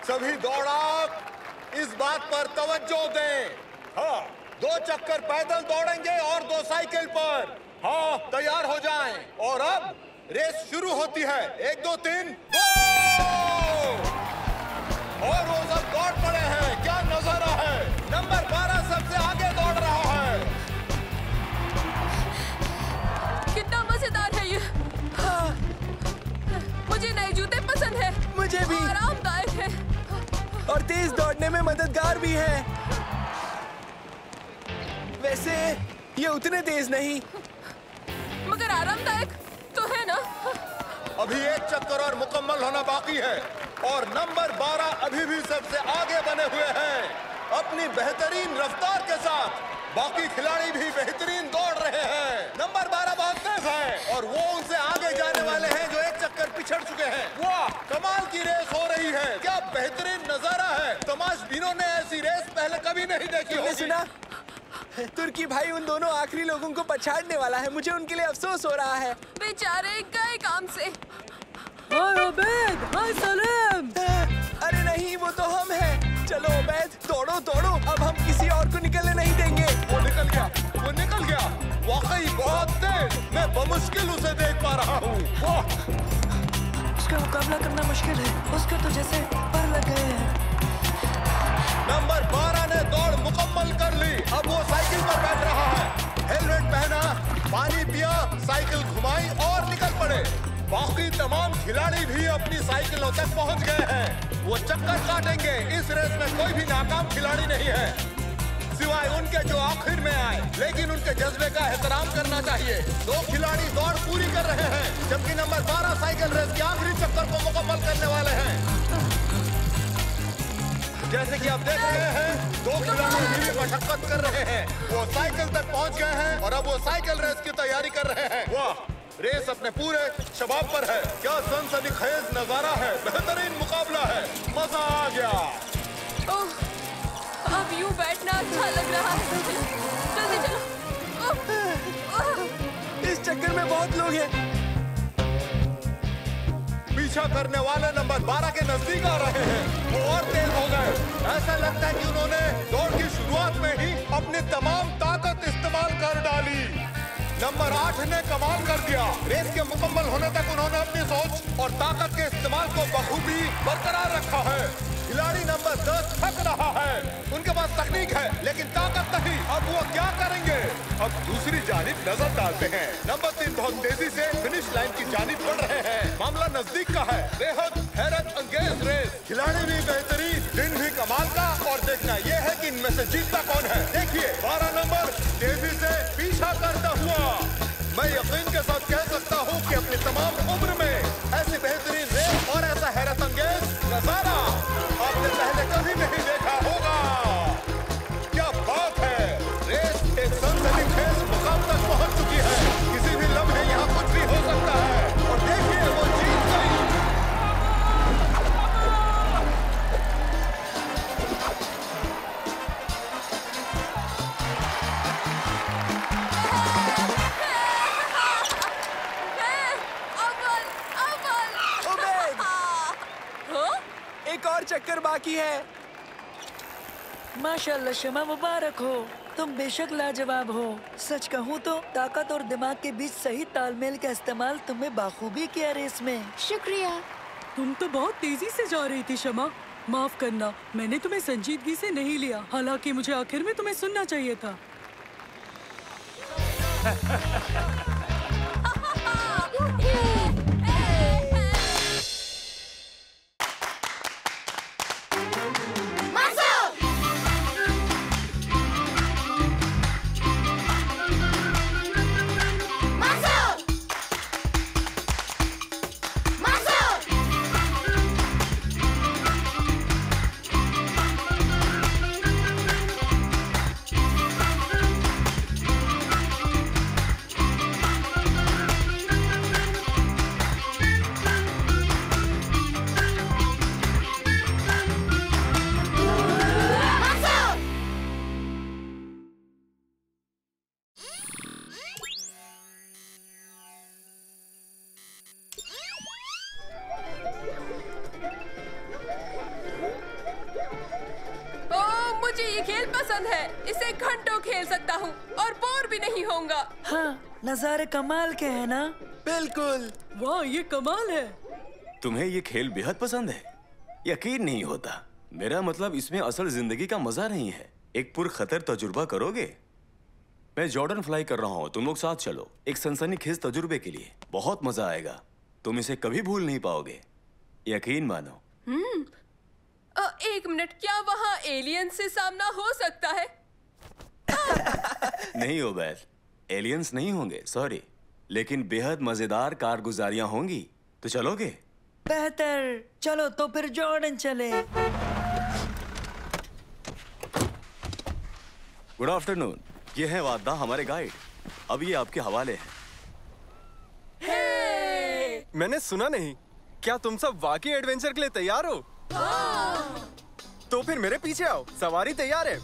सभी दौड़ाक इस बात पर तवज्जो दें। हाँ, 2 चक्कर पैदल दौड़ेंगे और 2 साइकिल पर। हाँ, तैयार हो जाएं। और अब रेस शुरू होती है। 1 2 3 गो! और वो सब दौड़ पड़े हैं। क्या नजारा है। नंबर 12 सबसे आगे दौड़ रहा है। कितना मजेदार है ये। हाँ, मुझे नए जूते पसंद है। मुझे भी। आरामदायक है और तेज दौड़ने में मददगार भी है। वैसे ये उतने तेज नहीं, मगर आरामदायक तो है ना। अभी 1 चक्कर और मुकम्मल होना बाकी है और नंबर 12 अभी भी सबसे आगे बने हुए हैं अपनी बेहतरीन रफ्तार के साथ। बाकी खिलाड़ी भी बेहतरीन दौड़ रहे हैं। नंबर 12 बहुत तेज है और वो उनसे आगे जाने वाले हैं जो 1 चक्कर पिछड़ चुके हैं। वाह, कमाल की रेस हो रही है। क्या बेहतरीन नजारा है। तमाशबीनों ने ऐसी रेस पहले कभी नहीं देखी होगी। सुना, तुर्की भाई उन दोनों आखिरी लोगों को पछाड़ने वाला है। मुझे उनके लिए अफसोस हो रहा है। बेचारे गए काम से। हाय उबैद, हाय सलीम। अरे नहीं, वो तो हम हैं। चलो उबैद, दौड़ो दौड़ो, अब हम किसी और को निकलने नहीं देंगे। वो निकल गया, वो निकल गया। वाकई बहुत तेज। मैं बमुश्किल उसे देख पा रहा हूँ। उसका मुकाबला करना मुश्किल है। उसके तो जैसे पर लग गए हैं। नंबर 12 ने दौड़ मुकम्मल कर ली। अब वो साइकिल पर बैठ रहा है। हेलमेट पहना, पानी पिया, साइकिल घुमाई और निकल पड़े। बाकी तमाम खिलाड़ी भी अपनी साइकिलों तक पहुंच गए हैं। वो चक्कर काटेंगे। इस रेस में कोई भी नाकाम खिलाड़ी नहीं है सिवाय उनके जो आखिर में आए, लेकिन उनके जज्बे का एहतराम करना चाहिए। 2 खिलाड़ी दौड़ पूरी कर रहे हैं जबकि नंबर 12 साइकिल रेस के आखिरी चक्कर को मुकम्मल करने वाले हैं। जैसे कि आप देख रहे हैं, 2 खिलाड़ी भी मशक्कत कर रहे हैं। वो साइकिल तक पहुंच गए हैं और अब वो साइकिल रेस की तैयारी कर रहे हैं। वाह, रेस अपने पूरे शबाब पर है। क्या सनसनीखेज नजारा है। बेहतरीन मुकाबला है। मजा आ गया। ओह, अब यूं बैठना अच्छा लग रहा है। जल्दी चलो। इस चक्कर में बहुत लोग हैं। पीछा करने वाले नंबर 12 के नजदीक आ रहे हैं। वो और तेज हो गए। ऐसा लगता है कि उन्होंने दौड़ की शुरुआत में ही अपनी तमाम ताकत इस्तेमाल कर डाली। नंबर 8 ने कमाल कर दिया। रेस के मुकम्मल होने तक उन्होंने अपनी सोच और ताकत के इस्तेमाल को बखूबी बरकरार रखा है। खिलाड़ी नंबर 10 थक रहा है। उनके पास तकनीक है लेकिन ताकत नहीं। अब वो क्या करेंगे। अब दूसरी जानिब नजर डालते हैं। नंबर 3 बहुत तेजी से फिनिश लाइन की जानिब बढ़ रहे हैं। मामला नजदीक का है। बेहद हैरत अंगेज रेस। खिलाड़ी भी बेहतरीन, दिन भी कमाल का। और देखना यह है कि इनमें से जीतता कौन है। देखिए 12 नंबर तेजी से पीछा करता हुआ। मैं यकीन के साथ कह सकता हूँ कि अपनी तमाम उम्र में ऐसी बेहतरीन रेस और ऐसा हैरत अंगेज नजारा आपने पहले कभी नहीं देखा होगा। क्या बात है। रेस एक सनसनीखेज मुकाम तक पहुंच चुकी है। किसी भी लम्हे यहाँ कुछ भी हो सकता है। और देखिए वो जीत गई। एक और चक्कर बाकी है। माशाल्लाह शमा, मुबारक हो। तुम बेशक लाजवाब हो। सच कहूँ तो ताकत और दिमाग के बीच सही तालमेल का इस्तेमाल तुम्हें बाखूबी किया रेस में। शुक्रिया। तुम तो बहुत तेजी से जा रही थी शमा। माफ करना, मैंने तुम्हें संजीदगी से नहीं लिया। हालांकि मुझे आखिर में तुम्हें सुनना चाहिए था। खेल सकता हूँ और बोर भी नहीं होऊंगा। हाँ, नजारे कमाल के हैं ना? बिल्कुल। वाह, ये कमाल है। तुम्हें ये खेल बेहद पसंद है? यकीन नहीं होता। मेरा मतलब इसमें असल जिंदगी का मजा नहीं है। एक पुरखतर तजुर्बा करोगे? मैं जॉर्डन फ्लाई कर रहा हूँ, तुम लोग साथ चलो। एक सनसनीखेज तजुर्बे के लिए बहुत मजा आएगा। तुम इसे कभी भूल नहीं पाओगे, यकीन मानो। एक मिनट, क्या वहाँ एलियन से सामना हो सकता है? नहीं ओबैद, एलियंस नहीं होंगे, सॉरी, लेकिन बेहद मजेदार कारगुजारियां होंगी। तो चलोगे? बेहतर। चलो तो फिर जॉर्डन चले। गुड आफ्टरनून, ये है वादा, हमारे गाइड। अब ये आपके हवाले है। मैंने सुना नहीं। क्या तुम सब वाकई एडवेंचर के लिए तैयार हो? तो फिर मेरे पीछे आओ, सवारी तैयार है।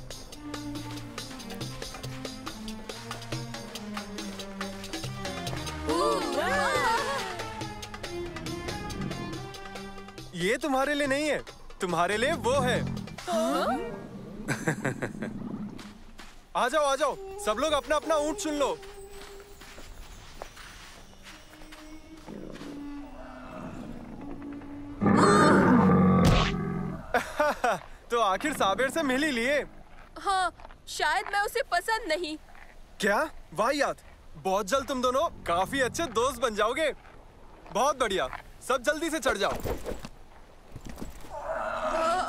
ये तुम्हारे लिए नहीं है, तुम्हारे लिए वो है। आ जाओ, आ जाओ, सब लोग अपना अपना ऊंट चुन लो। तो आखिर साबिर से मिल ही लिए। हाँ, शायद मैं उसे पसंद नहीं। क्या? वाहियात। बहुत जल्द तुम दोनों काफी अच्छे दोस्त बन जाओगे। बहुत बढ़िया, सब जल्दी से चढ़ जाओ।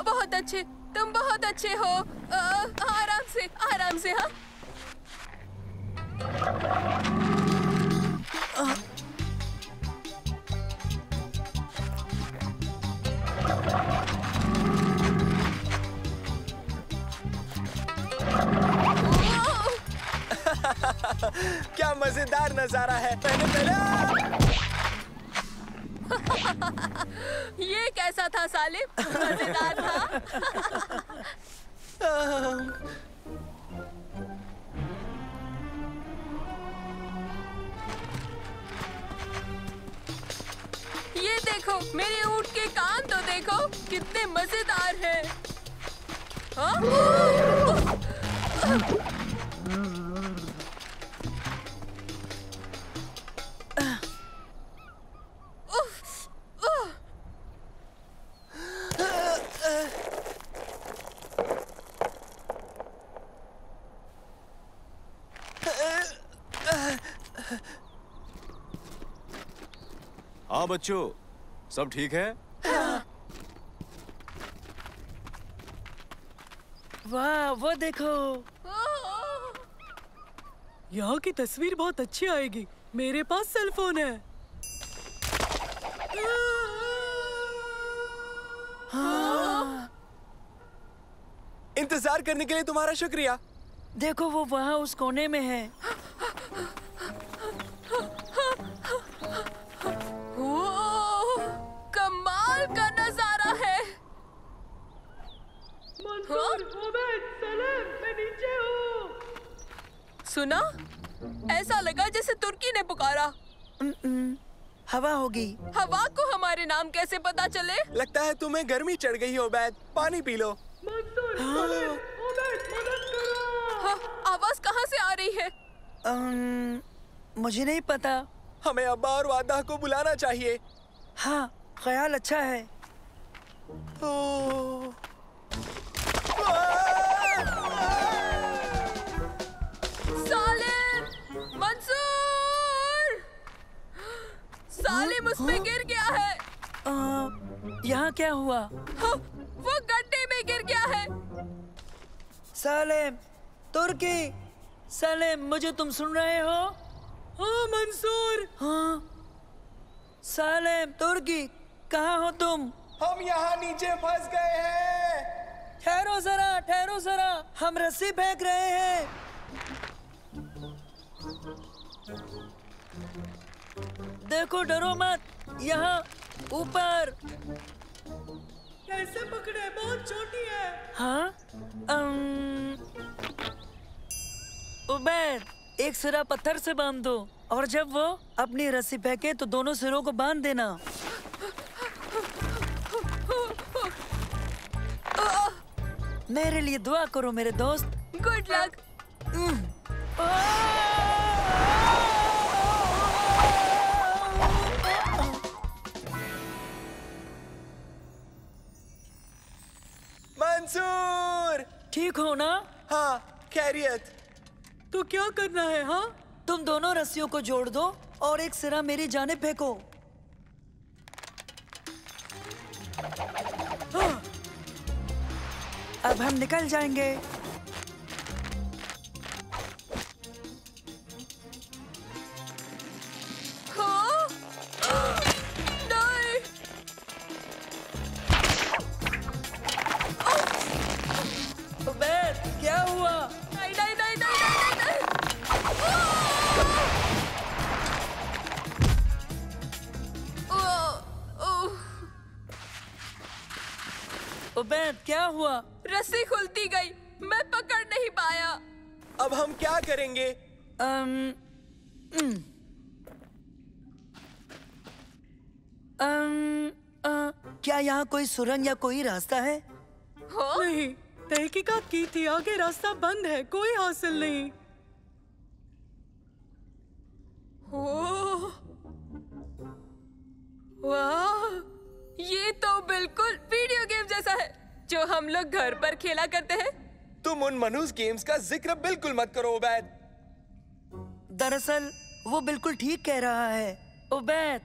बहुत अच्छे, तुम बहुत अच्छे हो। आराम से, आराम से। हाँ, क्या मजेदार नजारा है। पहले ये कैसा था सालिम? मजेदार था। ये देखो, मेरे ऊँट के कान तो देखो, कितने मजेदार हैं। हाँ? हाँ बच्चों, सब ठीक है? वाह, वो देखो। यहाँ की तस्वीर बहुत अच्छी आएगी। मेरे पास सेल फोन है। हाँ। इंतजार करने के लिए तुम्हारा शुक्रिया। देखो, वो वहाँ उस कोने में है। कमाल का नजारा है। मंसूर, ओबैद, सलेम, मैं नीचे हूँ। सुना? ऐसा लगा जैसे तुर्की ने पुकारा। हवा होगी। हवा को हमारे नाम कैसे पता चले? लगता है तुम्हें गर्मी चढ़ गई है ओबैद, पानी पी लो। मंसूर, सलेम, ओबैद, मदद करो। हाँ, आवाज कहाँ से आ रही है? मुझे नहीं पता। हमें अब्बा और वादा को बुलाना चाहिए। हाँ, ख्याल अच्छा है। सालिम, मंसूर, सालिम उस पे गिर गया है। यहाँ क्या हुआ? हाँ, वो गड्ढे में गिर गया है। सालिम, तुर्की, सालिम, मुझे तुम सुन रहे हो? हाँ मंसूर। हाँ, सालिम, तुर्की, कहाँ हो तुम? हम यहाँ नीचे फंस गए हैं। ठहरो जरा, ठहरो जरा, हम रस्सी फेंक रहे हैं। देखो, डरो मत, यहाँ ऊपर। कैसे पकड़े? बहुत छोटी है। हाँ? उबैद, एक सिरा पत्थर से बांध दो और जब वो अपनी रस्सी फेंके तो दोनों सिरों को बांध देना। मेरे लिए दुआ करो मेरे दोस्त। Good luck. मंसूर, ठीक हो ना? हाँ, खैरियत। तो क्या करना है? हाँ, तुम दोनों रस्सियों को जोड़ दो और एक सिरा मेरी जानिब फेंको। हाँ। अब हम निकल जाएंगे। हाँ? नहीं। उबैद, क्या हुआ? नहीं नहीं नहीं नहीं नहीं नहीं, नहीं। उबैद, क्या हुआ? रस्सी खुलती गई, मैं पकड़ नहीं पाया। अब हम क्या करेंगे? क्या यहाँ कोई सुरंग या कोई रास्ता है? नहीं, तहकीकात की थी, आगे रास्ता बंद है, कोई हासिल नहीं। ओह, वाह, ये तो बिल्कुल वीडियो गेम जैसा है जो हम लोग घर पर खेला करते हैं। तुम उन मनूस गेम्स का जिक्र बिल्कुल मत करो उबैद। दरअसल वो बिल्कुल ठीक कह रहा है। उबैद,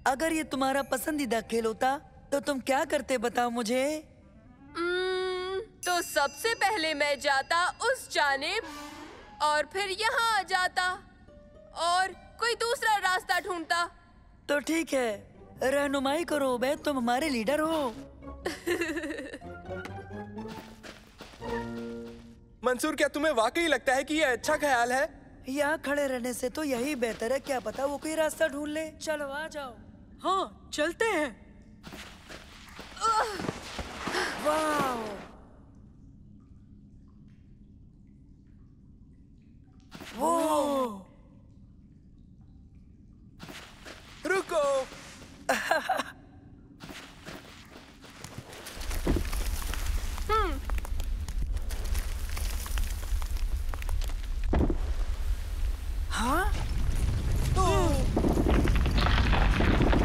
अगर ये तुम्हारा पसंदीदा खेल होता तो तुम क्या करते, बताओ मुझे। तो सबसे पहले मैं जाता उस जानिब और फिर यहाँ आ जाता और कोई दूसरा रास्ता ढूंढता। तो ठीक है, रहनुमाई करो उबैद, तुम हमारे लीडर हो। मंसूर, क्या तुम्हें वाकई लगता है कि ये अच्छा ख्याल है? यहाँ खड़े रहने से तो यही बेहतर है, क्या पता वो कोई रास्ता ढूंढ ले। चलो आ जाओ। हाँ, चलते हैं। वाह, वो रुको। हाँ?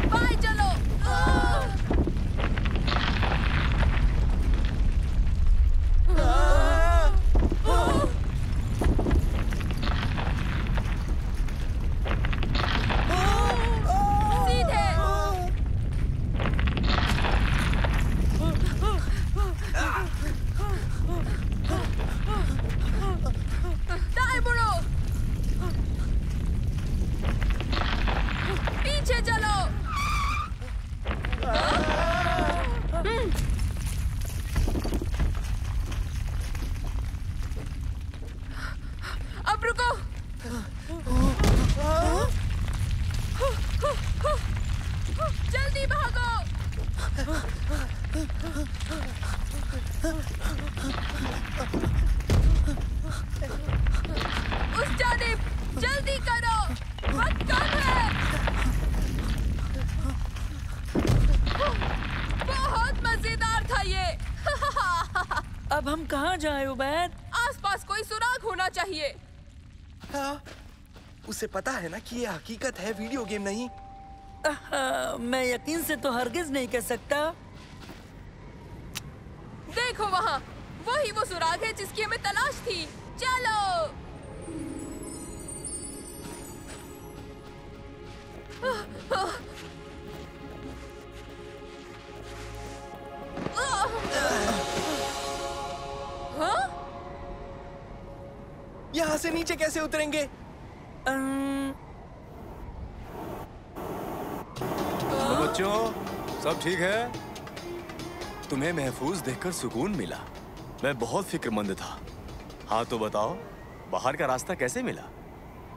बाय चलो। सीधे। दाएं मुड़ो। पीछे चलो। अब रुको। जल्दी भागो। उस जानिब, जल्दी करो, वक्त कम है। बहुत मजेदार था ये। अब हम कहाँ जाएं उबैद? आसपास कोई सुराग होना चाहिए। हाँ, उसे पता है ना कि ये हकीकत है, वीडियो गेम नहीं। मैं यकीन से तो हरगिज नहीं कह सकता। देखो वहाँ, वही वो सुराग है जिसकी हमें तलाश थी। चलो। हाँ? यहाँ से नीचे कैसे उतरेंगे? तो बच्चों, सब ठीक है? तुम्हें महफूज देखकर सुकून मिला। मैं बहुत फिक्रमंद था। हाँ तो बताओ, बाहर का रास्ता कैसे मिला?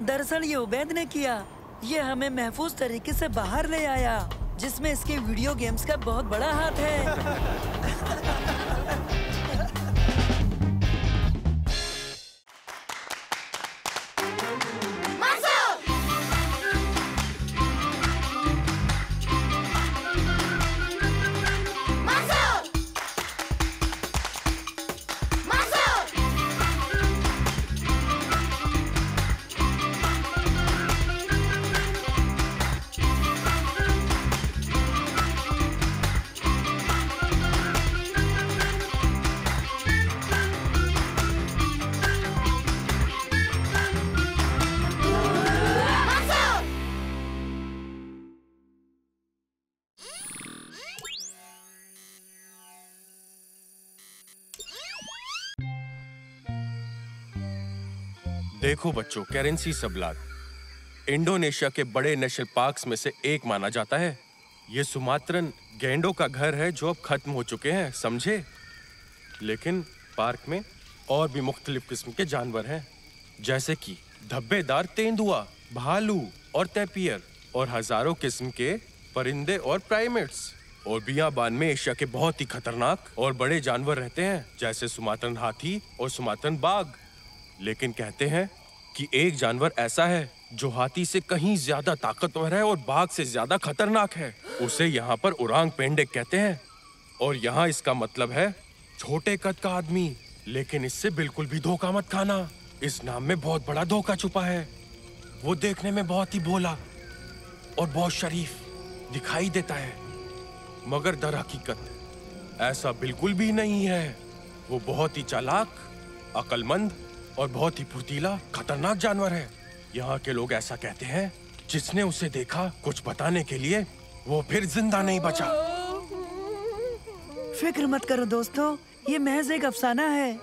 दरअसल ये उबैद ने किया। ये हमें महफूज तरीके से बाहर ले आया, जिसमें इसके वीडियो गेम्स का बहुत बड़ा हाथ है। देखो बच्चों, कैरेंसी सबलात इंडोनेशिया के बड़े नेशनल पार्क्स में से एक माना जाता है। ये सुमात्रन गैंडों का घर है जो अब खत्म हो चुके हैं, समझे? लेकिन पार्क में और भी मुख्तलिफ किस्म के जानवर हैं, जैसे कि धब्बेदार तेंदुआ, भालू और तैपियर, और हजारों किस्म के परिंदे और प्राइमेट्स। और बियाबान में एशिया के बहुत ही खतरनाक और बड़े जानवर रहते हैं, जैसे सुमात्रन हाथी और सुमात्रन बाघ। लेकिन कहते हैं कि एक जानवर ऐसा है जो हाथी से कहीं ज्यादा ताकतवर है और बाघ से ज्यादा खतरनाक है। उसे यहाँ पर उरांग पेंडेक कहते हैं, और यहाँ इसका मतलब है छोटे कद का आदमी। लेकिन इससे बिल्कुल भी धोखा मत खाना, इस नाम में बहुत बड़ा धोखा छुपा है। वो देखने में बहुत ही भोला और बहुत शरीफ दिखाई देता है, मगर दर हकीकत ऐसा बिल्कुल भी नहीं है। वो बहुत ही चालाक, अक्लमंद और बहुत ही फुर्तीला खतरनाक जानवर है। यहाँ के लोग ऐसा कहते हैं, जिसने उसे देखा कुछ बताने के लिए वो फिर जिंदा नहीं बचा। फिक्र मत करो दोस्तों, ये महज एक अफसाना है।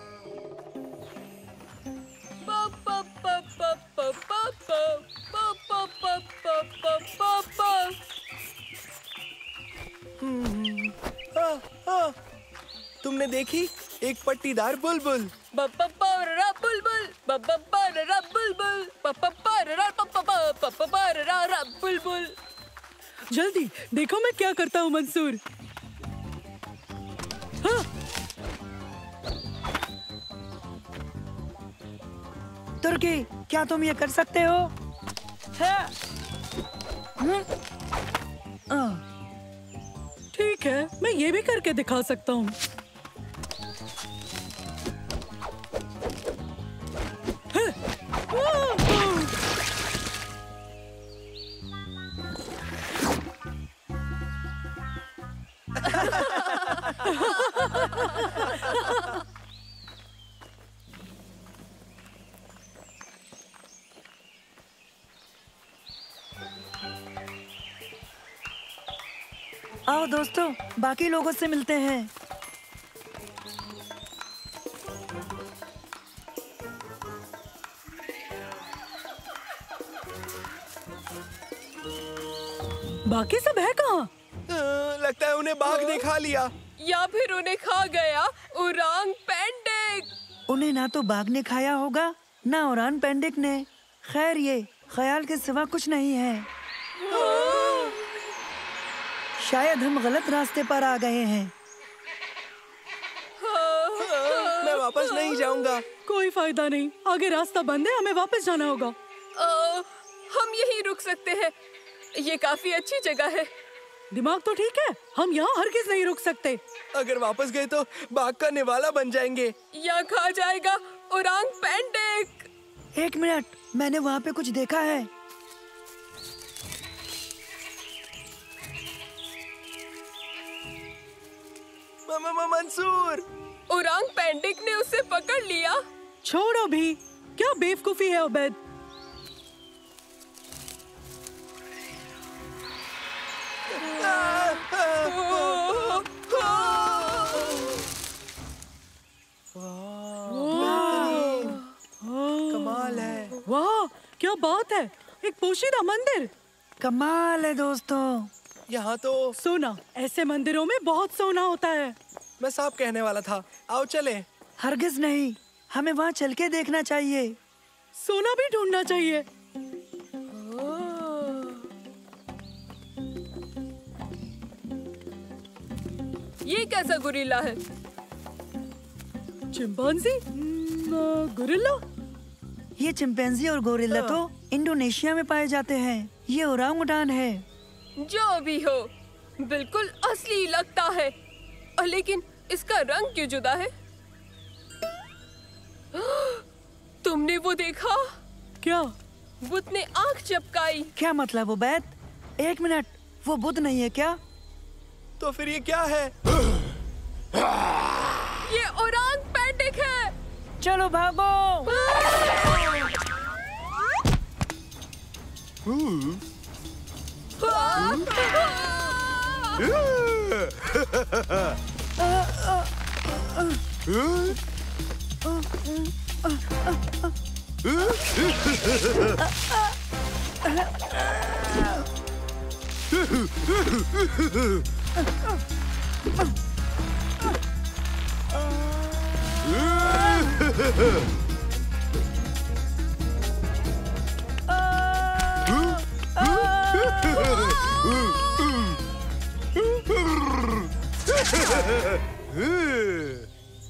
तुमने देखी एक पट्टीदार बुलबुल? जल्दी देखो मैं क्या करता हूँ मंसूर। हाँ। तुर्की, क्या तुम ये कर सकते हो? हाँ। ठीक है, मैं ये भी करके दिखा सकता हूँ। आओ दोस्तों, बाकी लोगों से मिलते हैं। बाकी सब है कहाँ? लगता है उन्हें बाघ ने खा लिया, या फिर उन्हें खा गया उरांग पेंडेक। उन्हें ना तो बाघ ने खाया होगा, ना उरांग पेंडेक ने। खैर, ये ख्याल के सिवा कुछ नहीं है। शायद हम गलत रास्ते पर आ गए हैं। मैं वापस नहीं जाऊंगा। कोई फायदा नहीं, आगे रास्ता बंद है, हमें वापस जाना होगा। हम यहीं रुक सकते हैं, ये काफी अच्छी जगह है। दिमाग तो ठीक है, हम यहाँ हरगिज नहीं रुक सकते। अगर वापस गए तो बाघ का निवाला बन जाएंगे या खा जाएगा उरांग पेंडेक। एक मिनट, मैंने वहाँ पे कुछ देखा है। मंसूर, उरांग पेंडेक ने उसे पकड़ लिया। छोड़ो भी, क्या बेवकूफी है उबैद। कमाल है। वाह, क्या बात है, एक पोशीदा मंदिर। कमाल है दोस्तों। यहाँ तो सोना, ऐसे मंदिरों में बहुत सोना होता है। मैं साफ कहने वाला था, आओ चले। हरगिज नहीं, हमें वहाँ चल के देखना चाहिए। सोना भी ढूंढना चाहिए। ये कैसा गुरिल्ला है? चिंपांजी? गुरिल्ला? ये चिंपैंजी और गोरिल्ला तो इंडोनेशिया में पाए जाते हैं। ये ओरांगुटान है। जो भी हो, बिल्कुल असली लगता है। लेकिन इसका रंग क्यों जुदा है? तुमने वो देखा? क्या? बुद्ध ने आंख झपकाई। क्या मतलब उबैद? एक मिनट, वो बुद्ध नहीं है क्या? तो फिर ये क्या है? ये ओरांग पेंडेक है। चलो भागो।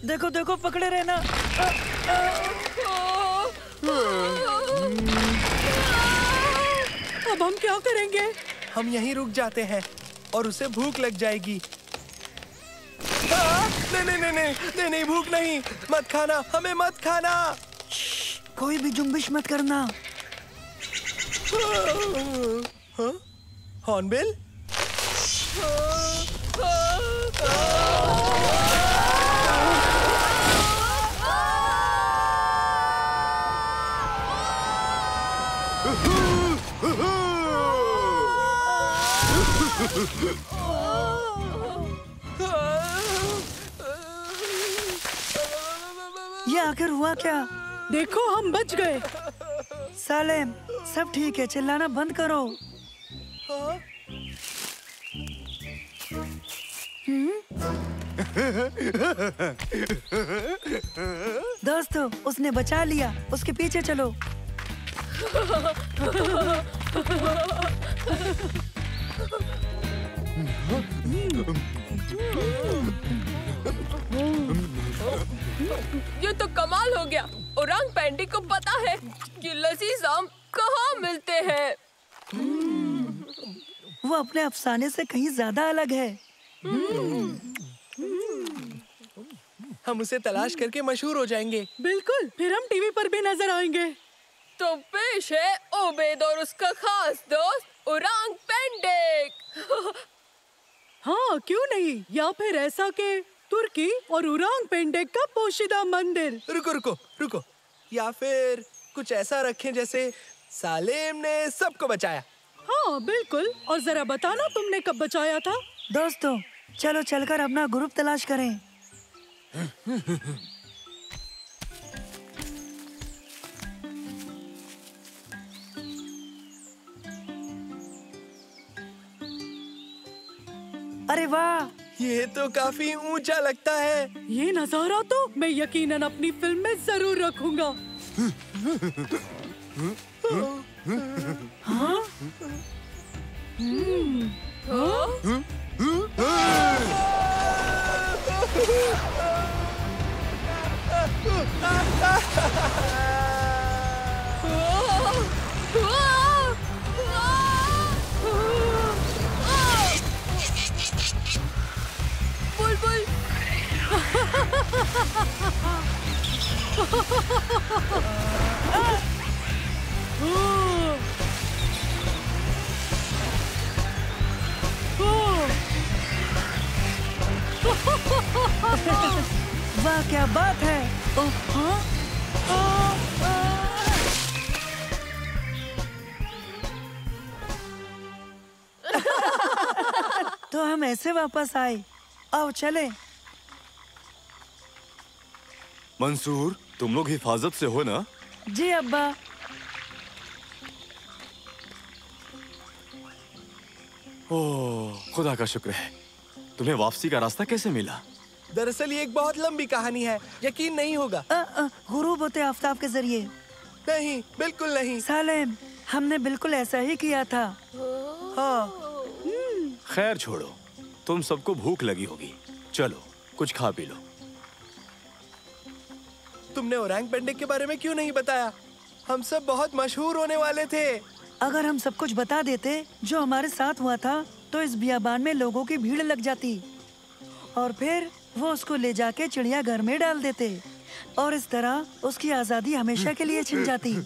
देखो देखो, पकड़े रहना। अब हम क्या करेंगे? हम यहीं रुक जाते हैं और उसे भूख लग जाएगी। नहीं नहीं नहीं नहीं नहीं, भूख नहीं, मत खाना, हमें मत खाना। कोई भी जुम्बिश मत करना। हॉर्नबिल? ये आखिर हुआ क्या? देखो, हम बच गए। सालेम, सब ठीक है, चिल्लाना बंद करो। दोस्तों, उसने बचा लिया, उसके पीछे चलो। ये तो कमाल हो गया। ओरांग पैंडी को पता है कि लजीज आम कहाँ मिलते हैं। वो अपने अफसाने से कहीं ज्यादा अलग है। हम उसे तलाश करके मशहूर हो जाएंगे। बिल्कुल, फिर हम टीवी पर भी नजर आएंगे। तो पेश है ओबेद और उसका खास दोस्त ओरांग पेंडेक। हाँ, क्यों नहीं? या फिर ऐसा के तुर्की और ओरांग पेंडेक का पोशीदा मंदिर। रुको रुको रुको, या फिर कुछ ऐसा रखें जैसे सालेम ने सबको बचाया। हाँ बिल्कुल, और जरा बताना तुमने कब बचाया था? दोस्तों, चलो चलकर अपना ग्रुप तलाश करें। अरे वाह, ये तो काफी ऊंचा लगता है। ये नजारा तो मैं यकीनन अपनी फिल्म में जरूर रखूंगा। हाँ? बुलबुल। वाह, क्या बात है। हाँ? तो हम ऐसे वापस आए। आओ चले। मंसूर, तुम लोग हिफाजत से हो ना? जी अब्बा। ओह, खुदा का शुक्र है। तुम्हें वापसी का रास्ता कैसे मिला? दरअसल ये एक बहुत लंबी कहानी है, यकीन नहीं होगा। गुरूब होते आफ्ताब के जरिए। नहीं, बिल्कुल नहीं। सालेम, हमने बिल्कुल ऐसा ही किया था। हाँ। खैर छोड़ो, तुम सबको भूख लगी होगी, चलो कुछ खा पी लो। तुमने ओरांग पेंडेक के बारे में क्यों नहीं बताया? हम सब बहुत मशहूर होने वाले थे। अगर हम सब कुछ बता देते जो हमारे साथ हुआ था, तो इस बियाबान में लोगों की भीड़ लग जाती और फिर वो उसको ले जाके चिड़ियाघर में डाल देते और इस तरह उसकी आजादी हमेशा के लिए छिन जाती।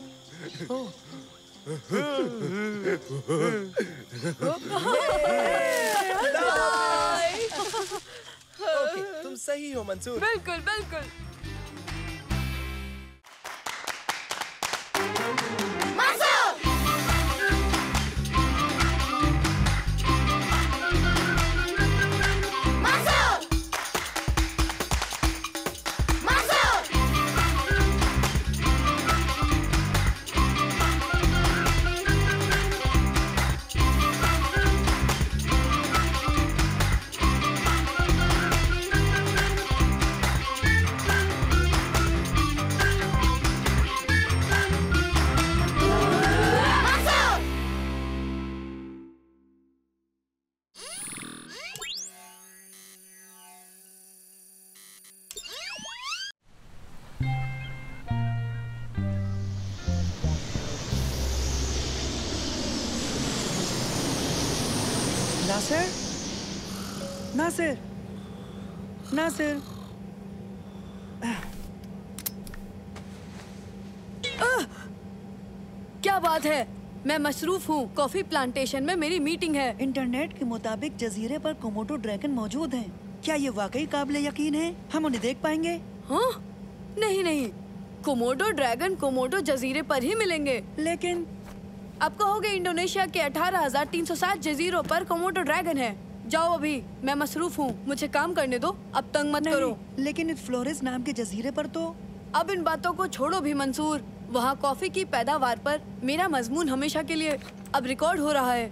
ओके, तुम सही हो मंसूर। बिल्कुल बिल्कुल। नासिर, नासिर, नासिर। क्या बात है? मैं मसरूफ हूँ। कॉफी प्लांटेशन में मेरी मीटिंग है। इंटरनेट के मुताबिक जजीरे पर कोमोडो ड्रैगन मौजूद हैं। क्या ये वाकई काबिले यकीन है? हम उन्हें देख पाएंगे? हाँ? नहीं नहीं, कोमोडो ड्रैगन कोमोडो जजीरे पर ही मिलेंगे। लेकिन आप कहोगे इंडोनेशिया के 18,307 जजीरों पर कोमोडो ड्रैगन है। जाओ अभी, मैं मसरूफ हूँ, मुझे काम करने दो, अब तंग मत करो। लेकिन इस फ्लोरेस नाम के जजीरे पर तो। अब इन बातों को छोड़ो भी मंसूर। वहाँ कॉफी की पैदावार पर मेरा मजमून हमेशा के लिए अब रिकॉर्ड हो रहा है।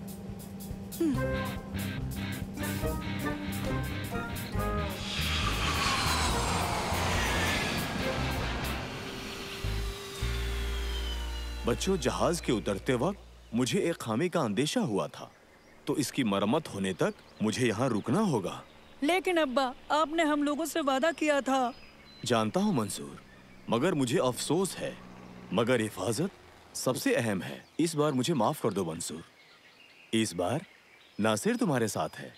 बच्चों, जहाज के उतरते वक्त मुझे एक खामी का अंदेशा हुआ था, तो इसकी मरम्मत होने तक मुझे यहाँ रुकना होगा। लेकिन अब्बा, आपने हम लोगों से वादा किया था। जानता हूँ मंसूर, मगर मुझे अफसोस है, मगर हिफाजत सबसे अहम है। इस बार मुझे माफ कर दो मंसूर। इस बार नासिर तुम्हारे साथ है।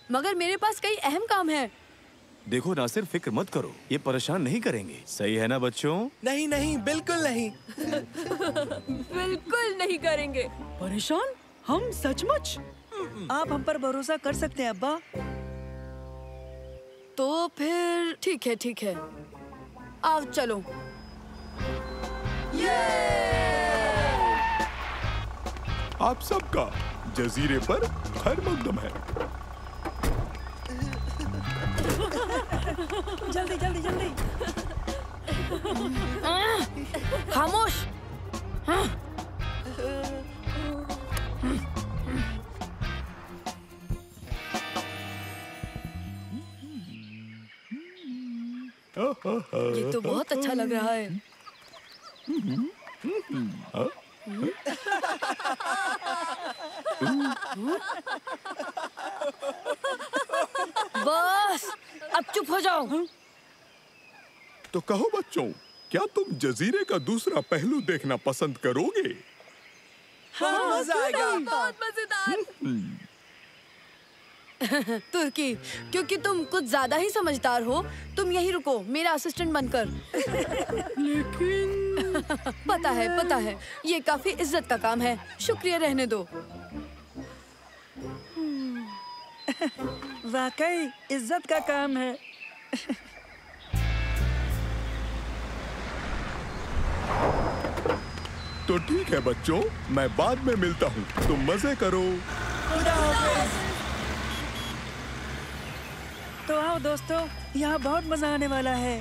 मगर मेरे पास कई अहम काम है। देखो नासिर, फिक्र मत करो, ये परेशान नहीं करेंगे। सही है ना बच्चों? नहीं नहीं, बिल्कुल नहीं। बिल्कुल नहीं करेंगे। परेशान? हम सचमुच? आप हम पर भरोसा कर सकते हैं अब्बा। तो फिर ठीक है, ठीक है, आओ चलो। आप सबका जजीरे पर खैर मकदम है। जल्दी जल्दी जल्दी। खामोश। ये तो बहुत अच्छा लग रहा है। बस अब चुप हो जाओ। तो कहो बच्चों, क्या तुम जजीरे का दूसरा पहलू देखना पसंद करोगे? बहुत मजा आएगा। बहुत मजेदार। तुर्की, क्योंकि तुम कुछ ज्यादा ही समझदार हो, तुम यहीं रुको मेरा असिस्टेंट बनकर। लेकिन पता है, ये काफी इज्जत का काम है। शुक्रिया, रहने दो। वाकई इज्जत का काम है। तो ठीक है बच्चों, मैं बाद में मिलता हूँ। तुम मजे करो। तो आओ दोस्तों, यहाँ बहुत मजा आने वाला है।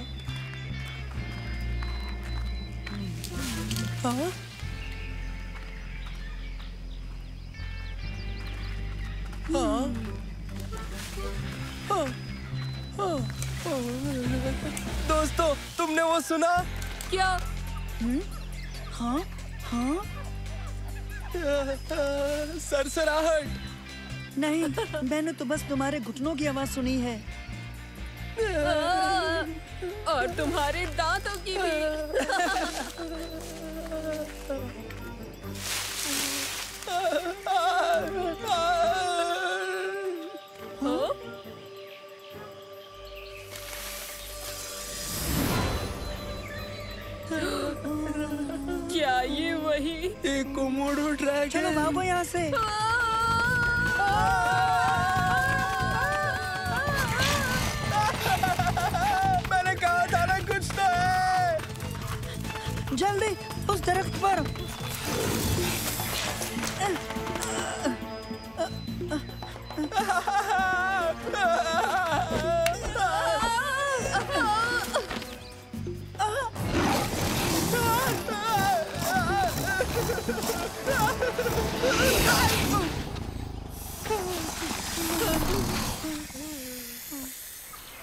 हाँ? दोस्तों, तुमने वो सुना? क्या? हाँ? हाँ? सरसराहट। नहीं, मैंने तो बस तुम्हारे घुटनों की आवाज सुनी है। और तुम्हारे दांतों की भी। क्या ये वही? एक कोमोडो ड्रैगन। चलो भागो यहाँ से। मैंने कहा था ना, कुछ तो है। जल्दी उस दरख्त पर।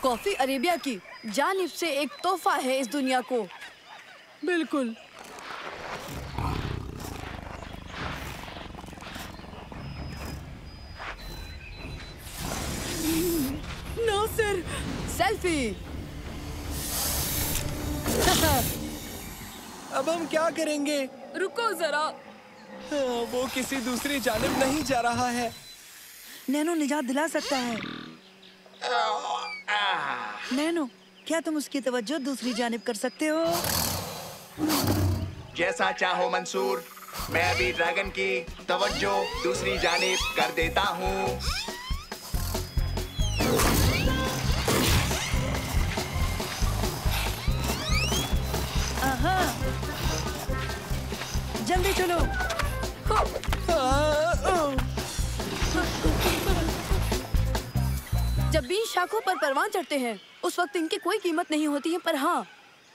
कॉफी अरेबिया की जानिब से एक तोहफा है इस दुनिया को। बिल्कुल। नासिर, सेल्फी। अब हम क्या करेंगे? रुको जरा। वो किसी दूसरी जानिब नहीं जा रहा है। नैनो निजात दिला सकता है। नैनो, क्या तुम उसकी तवज्जो दूसरी जानिब कर सकते हो? जैसा चाहो मंसूर, मैं अभी ड्रैगन की तवज्जो दूसरी जानिब कर देता हूँ। जल्दी चलो। जब भी शाखों पर परवान चढ़ते हैं उस वक्त इनकी कोई कीमत नहीं होती है, पर हाँ,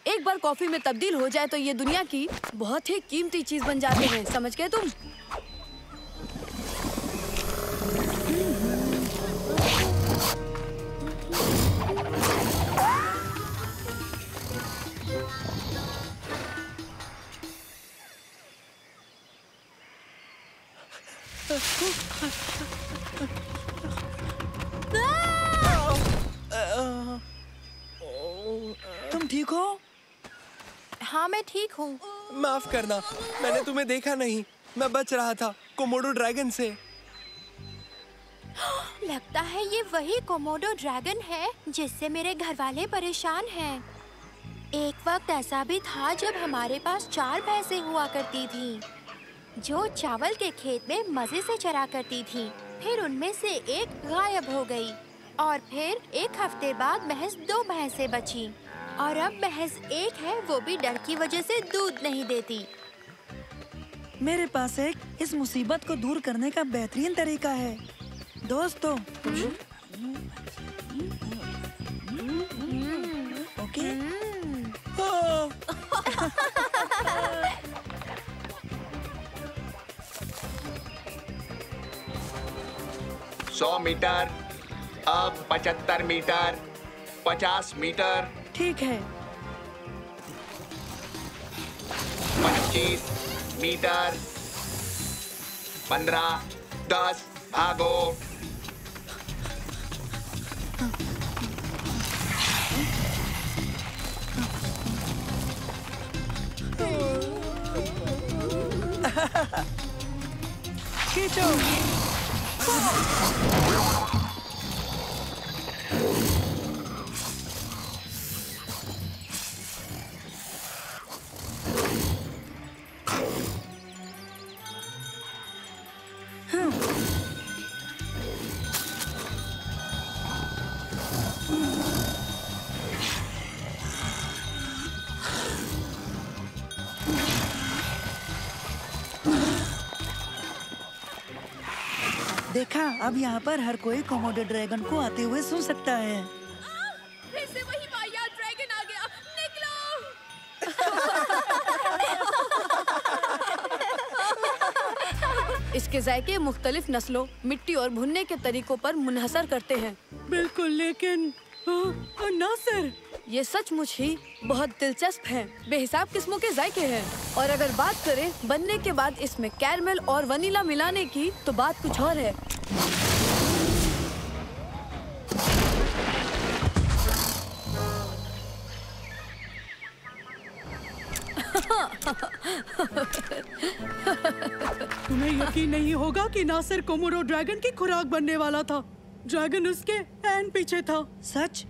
एक बार कॉफी में तब्दील हो जाए तो ये दुनिया की बहुत ही कीमती चीज बन जाते हैं। समझ गए तुम? तुम ठीक हो? हाँ मैं ठीक हूँ। माफ करना, मैंने तुम्हें देखा नहीं। मैं बच रहा था कोमोडो ड्रैगन से। लगता है ये वही कोमोडो ड्रैगन है जिससे मेरे घर वाले परेशान हैं। एक वक्त ऐसा भी था जब हमारे पास 4 भैंसें हुआ करती थी जो चावल के खेत में मजे से चरा करती थी। फिर उनमें से एक गायब हो गई और फिर एक हफ्ते बाद महज 2 भैंसें बची और अब महज एक है, वो भी डर की वजह से दूध नहीं देती। मेरे पास एक इस मुसीबत को दूर करने का बेहतरीन तरीका है दोस्तों। ओके? 100 मीटर, अब 75 मीटर, 50 मीटर, ठीक है। 25 मीटर, 15, 10, भागो। खींचो। देखा, अब यहाँ पर हर कोई कोमोडो ड्रैगन को आते हुए सुन सकता है। फिर से वही वाहियात ड्रैगन आ गया। निकलो। इसके जायके मुख्तलिफ नस्लों, मिट्टी और भुनने के तरीकों पर मुनहसर करते हैं। बिल्कुल, लेकिन नासिर, ये सचमुच ही बहुत दिलचस्प है। बेहिसाब किस्मों के जायके हैं और अगर बात करें बनने के बाद इसमें कैरमेल और वनीला मिलाने की, तो बात कुछ और है। तुम्हें यकीन नहीं होगा कि नासिर कोमोडो ड्रैगन की खुराक बनने वाला था। ड्रैगन उसके एन पीछे था। सच?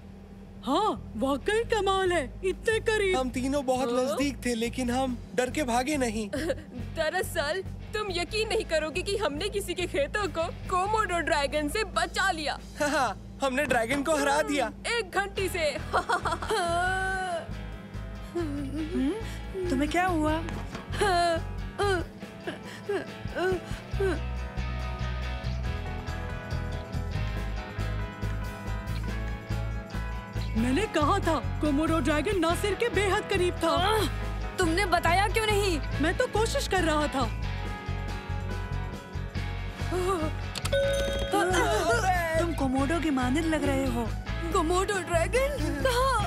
हाँ, वाकई कमाल है, इतने करीब। हम तीनों बहुत नजदीक थे, लेकिन हम डर के भागे नहीं। दरअसल तुम यकीन नहीं करोगे कि हमने किसी के खेतों को कोमोडो ड्रैगन से बचा लिया। हाँ, हमने ड्रैगन को हरा दिया 1 घंटे से। तुम्हें क्या हुआ? मैंने कहा था कोमोडो ड्रैगन नासिर के बेहद करीब था। तुमने बताया क्यों नहीं? मैं तो कोशिश कर रहा था। तुम कोमोडो के मानिंद लग रहे हो। कोमोडो ड्रैगन कहाँ?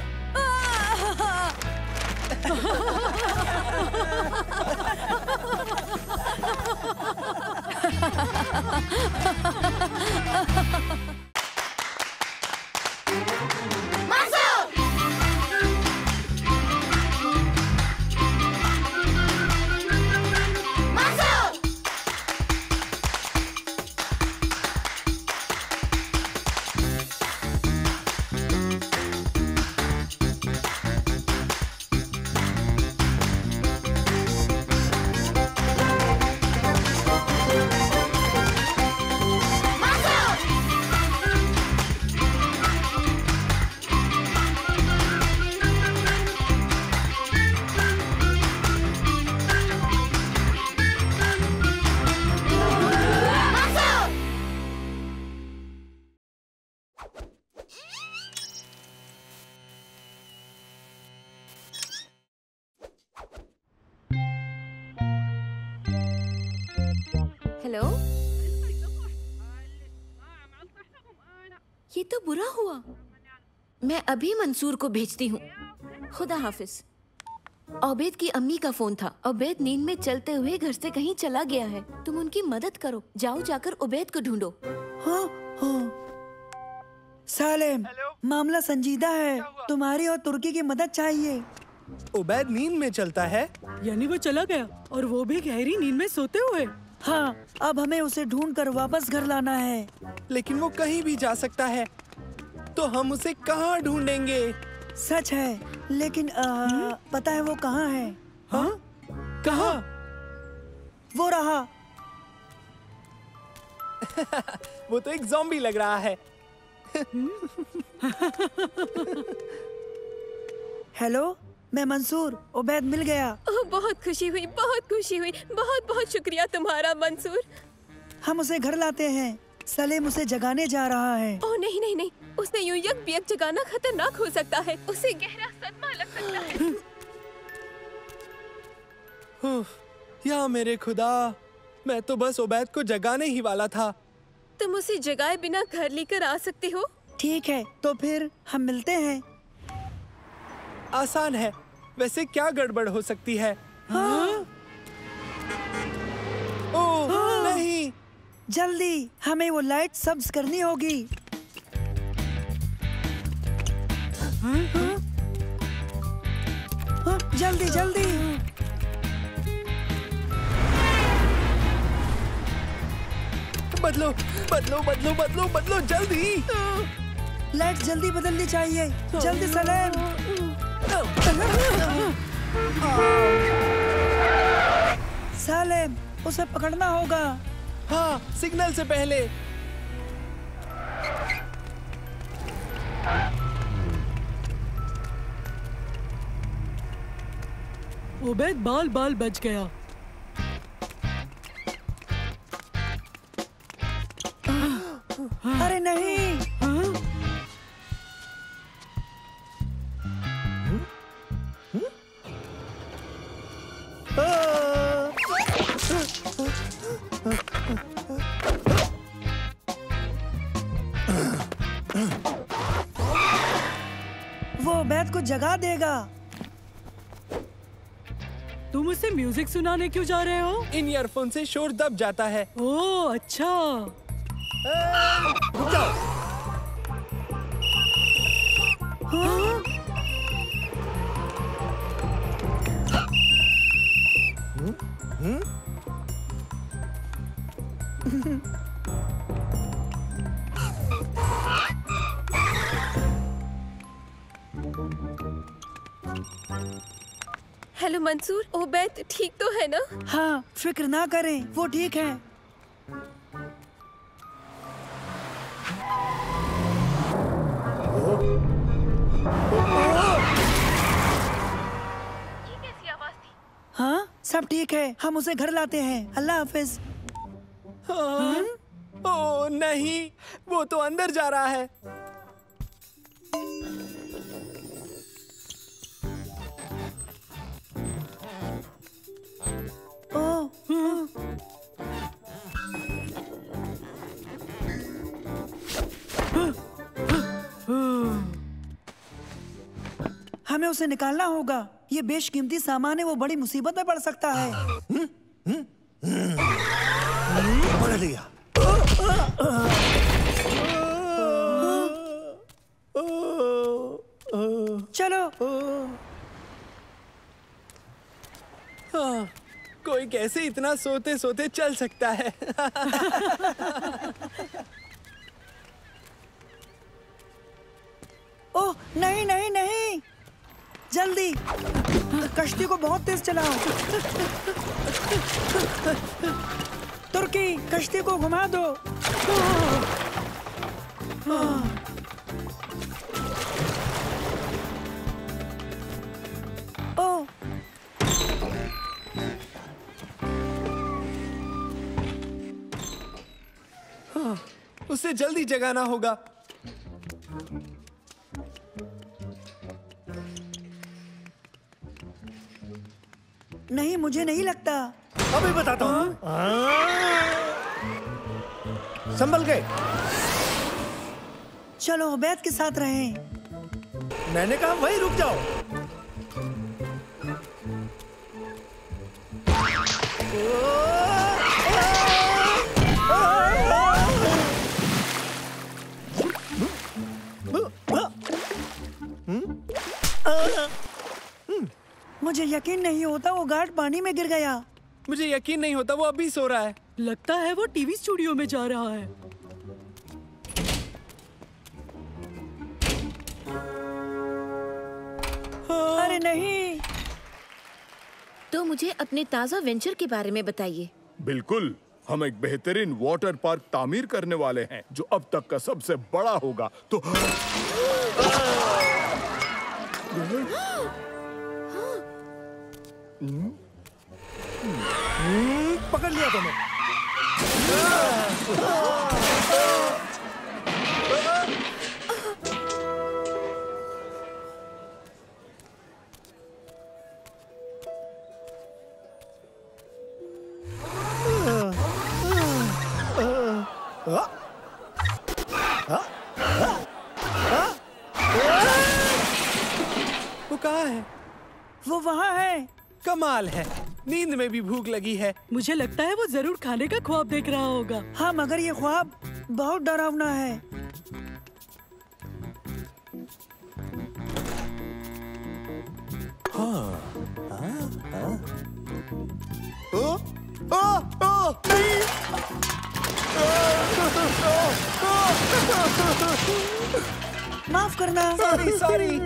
हेलो। ये तो बुरा हुआ। मैं अभी मंसूर को भेजती हूँ। खुदा हाफिज। ओबेद की अम्मी का फोन था। ओबेद नींद में चलते हुए घर से कहीं चला गया है। तुम उनकी मदद करो। जाओ जाकर ओबेद को ढूंढो। हाँ हाँ। सालेम, मामला संजीदा है। तुम्हारी और तुर्की की मदद चाहिए। उबैद नींद में चलता है? यानी वो चला गया और वो भी गहरी नींद में सोते हुए? हाँ, अब हमें उसे ढूंढकर वापस घर लाना है। लेकिन वो कहीं भी जा सकता है, तो हम उसे कहाँ ढूंढेंगे? सच है, लेकिन पता है वो कहाँ है? हाँ? कहाँ? वो रहा। वो तो एक ज़ॉम्बी लग रहा है। हेलो, मैं मंसूर। ओबैद मिल गया। ओह, बहुत खुशी हुई, बहुत खुशी हुई। बहुत बहुत शुक्रिया तुम्हारा मंसूर। हम उसे घर लाते हैं। सलीम उसे जगाने जा रहा है। ओह नहीं नहीं नहीं, उसने यूं यक जगाना खतरनाक हो सकता है। उसे गहरा सदमा लग सकता है। या मेरे खुदा, मैं तो बस उबैद को जगाने ही वाला था। तुम उसे जगाए बिना घर लेकर आ सकते हो? ठीक है, तो फिर हम मिलते हैं। आसान है। वैसे क्या गड़बड़ हो सकती है? हाँ? ओह नहीं! जल्दी, हमें वो लाइट सब्ज करनी होगी। जल्दी जल्दी। बदलो बदलो बदलो बदलो बदलो, जल्दी! लाइट जल्दी बदलनी चाहिए। जल्दी सलेम। सालेम, उसे पकड़ना होगा। हाँ, सिग्नल से पहले। ओबैद बाल बाल बच गया। अरे नहीं। वो ओबैद को जगा देगा। तुम उसे म्यूजिक सुनाने क्यों जा रहे हो? इन ईयरफोन से शोर दब जाता है। ओह अच्छा। रुक जाओ। हाँ? हेलो मंसूर, ओबैद ठीक तो है ना? हाँ, फिक्र ना करें, वो ठीक है। ये कैसी आवाज थी? हाँ, सब ठीक है। हम उसे घर लाते हैं। अल्लाह हाफिज। ओह नहीं, वो तो अंदर जा रहा है। हमें उसे निकालना होगा। ये बेशकीमती सामान है, वो बड़ी मुसीबत में पड़ सकता है। पकड़ लिया। चलो। कोई कैसे इतना सोते सोते चल सकता है? ओह नहीं नहीं नहीं, जल्दी कश्ती को बहुत तेज चलाओ। तुर्की, कश्ती को घुमा दो। ओह उसे जल्दी जगाना होगा। नहीं, मुझे नहीं लगता। अभी बताता हूँ। संभल गए। चलो उबैद के साथ रहें। मैंने कहा वहीं रुक जाओ। मुझे यकीन नहीं होता वो गार्ड पानी में गिर गया। मुझे यकीन नहीं होता वो अभी सो रहा है। लगता है वो टीवी स्टूडियो में जा रहा है। अरे नहीं। तो मुझे अपने ताज़ा वेंचर के बारे में बताइए। बिल्कुल, हम एक बेहतरीन वाटर पार्क तामीर करने वाले हैं जो अब तक का सबसे बड़ा होगा। तो पकड़ लिया तुम्हें। वो कहाँ है? वो वहाँ है। कमाल है, नींद में भी भूख लगी है। मुझे लगता है वो जरूर खाने का ख्वाब देख रहा होगा। हाँ, मगर ये ख्वाब बहुत डरावना है। माफ करना। सॉरी।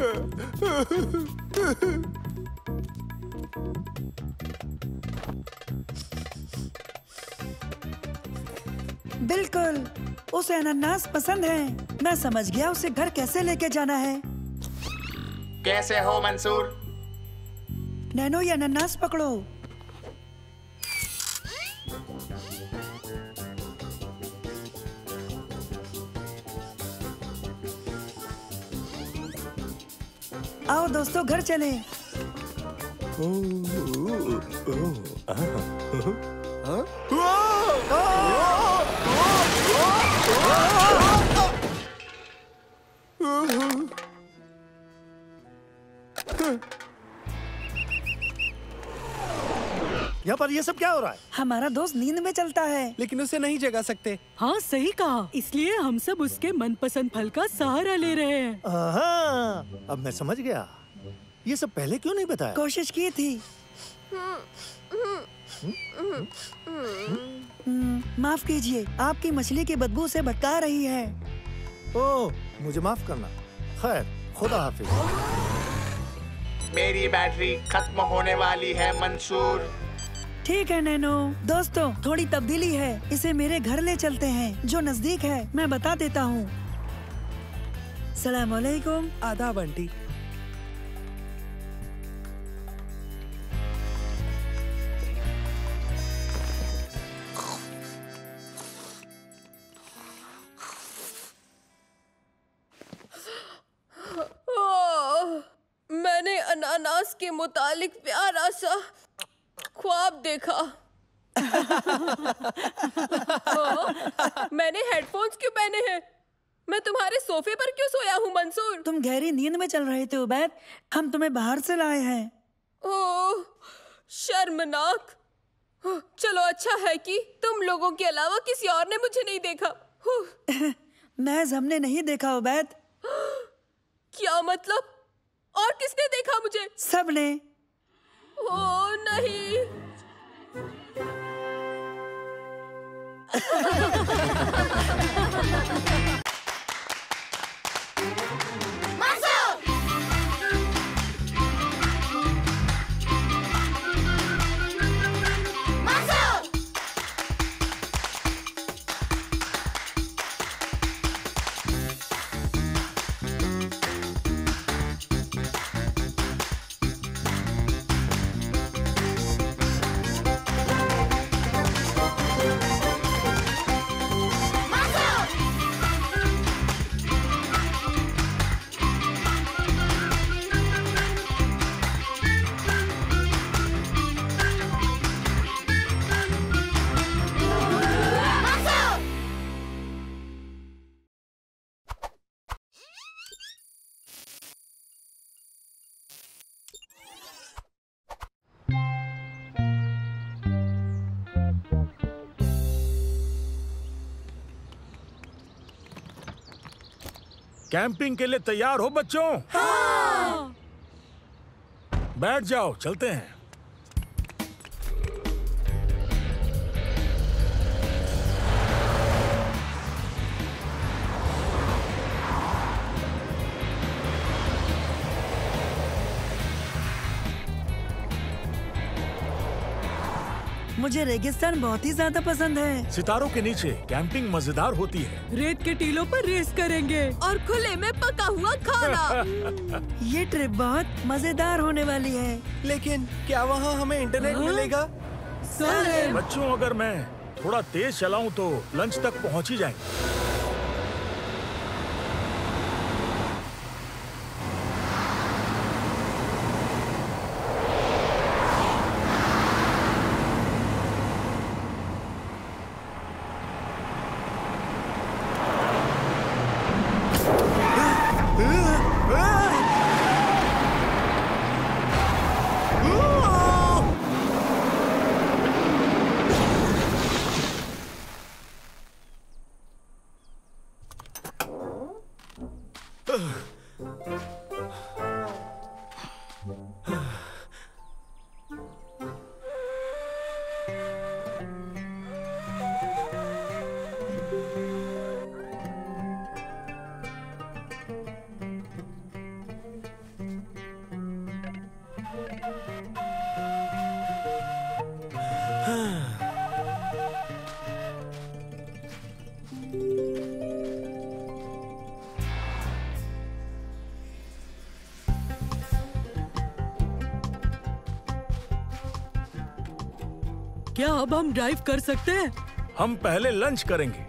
बिल्कुल, उसे अनानास पसंद है। मैं समझ गया उसे घर कैसे लेके जाना है। कैसे हो मंसूर? नैनो, ये अनानास पकड़ो। आओ दोस्तों, घर चलें। यहाँ पर ये सब क्या हो रहा है? हमारा दोस्त नींद में चलता है, लेकिन उसे नहीं जगा सकते। हाँ, सही कहा। इसलिए हम सब उसके मनपसंद फल का सहारा ले रहे हैं। अब मैं समझ गया। ये सब पहले क्यों नहीं बताया? कोशिश की थी। माफ कीजिए, आपकी मछली की बदबू से भटका रही है। ओह, मुझे माफ करना। खैर, खुदा हाफिज। मेरी बैटरी खत्म होने वाली है मंसूर। ठीक है नैनो। दोस्तों, थोड़ी तब्दीली है। इसे मेरे घर ले चलते हैं जो नजदीक है। मैं बता देता हूँ। सलाम अलैकुम। आदाब आंटी। मैंने अनानास के मुतालिक प्यारा सा ख्वाब देखा। मैंने हेडफोन्स क्यों पहने हैं? मैं तुम्हारे सोफे पर क्यों सोया हूँ मंसूर? तुम गहरी नींद में चल रहे थे उबैद। हम तुम्हें बाहर से लाए हैं। ओह, शर्मनाक। चलो, अच्छा है कि तुम लोगों के अलावा किसी और ने मुझे नहीं देखा। महज हमने नहीं देखा उबैद। क्या मतलब? और किसने देखा मुझे? सबने। ओह नहीं। कैंपिंग के लिए तैयार हो बच्चों? हाँ। बैठ जाओ, चलते हैं। मुझे रेगिस्तान बहुत ही ज्यादा पसंद है। सितारों के नीचे कैंपिंग मजेदार होती है। रेत के टीलों पर रेस करेंगे और खुले में पका हुआ खाना। ये ट्रिप बहुत मजेदार होने वाली है। लेकिन क्या वहाँ हमें इंटरनेट मिलेगा? बच्चों, अगर मैं थोड़ा तेज चलाऊं तो लंच तक पहुंच ही जाएंगे। क्या अब हम ड्राइव कर सकते हैं? हम पहले लंच करेंगे।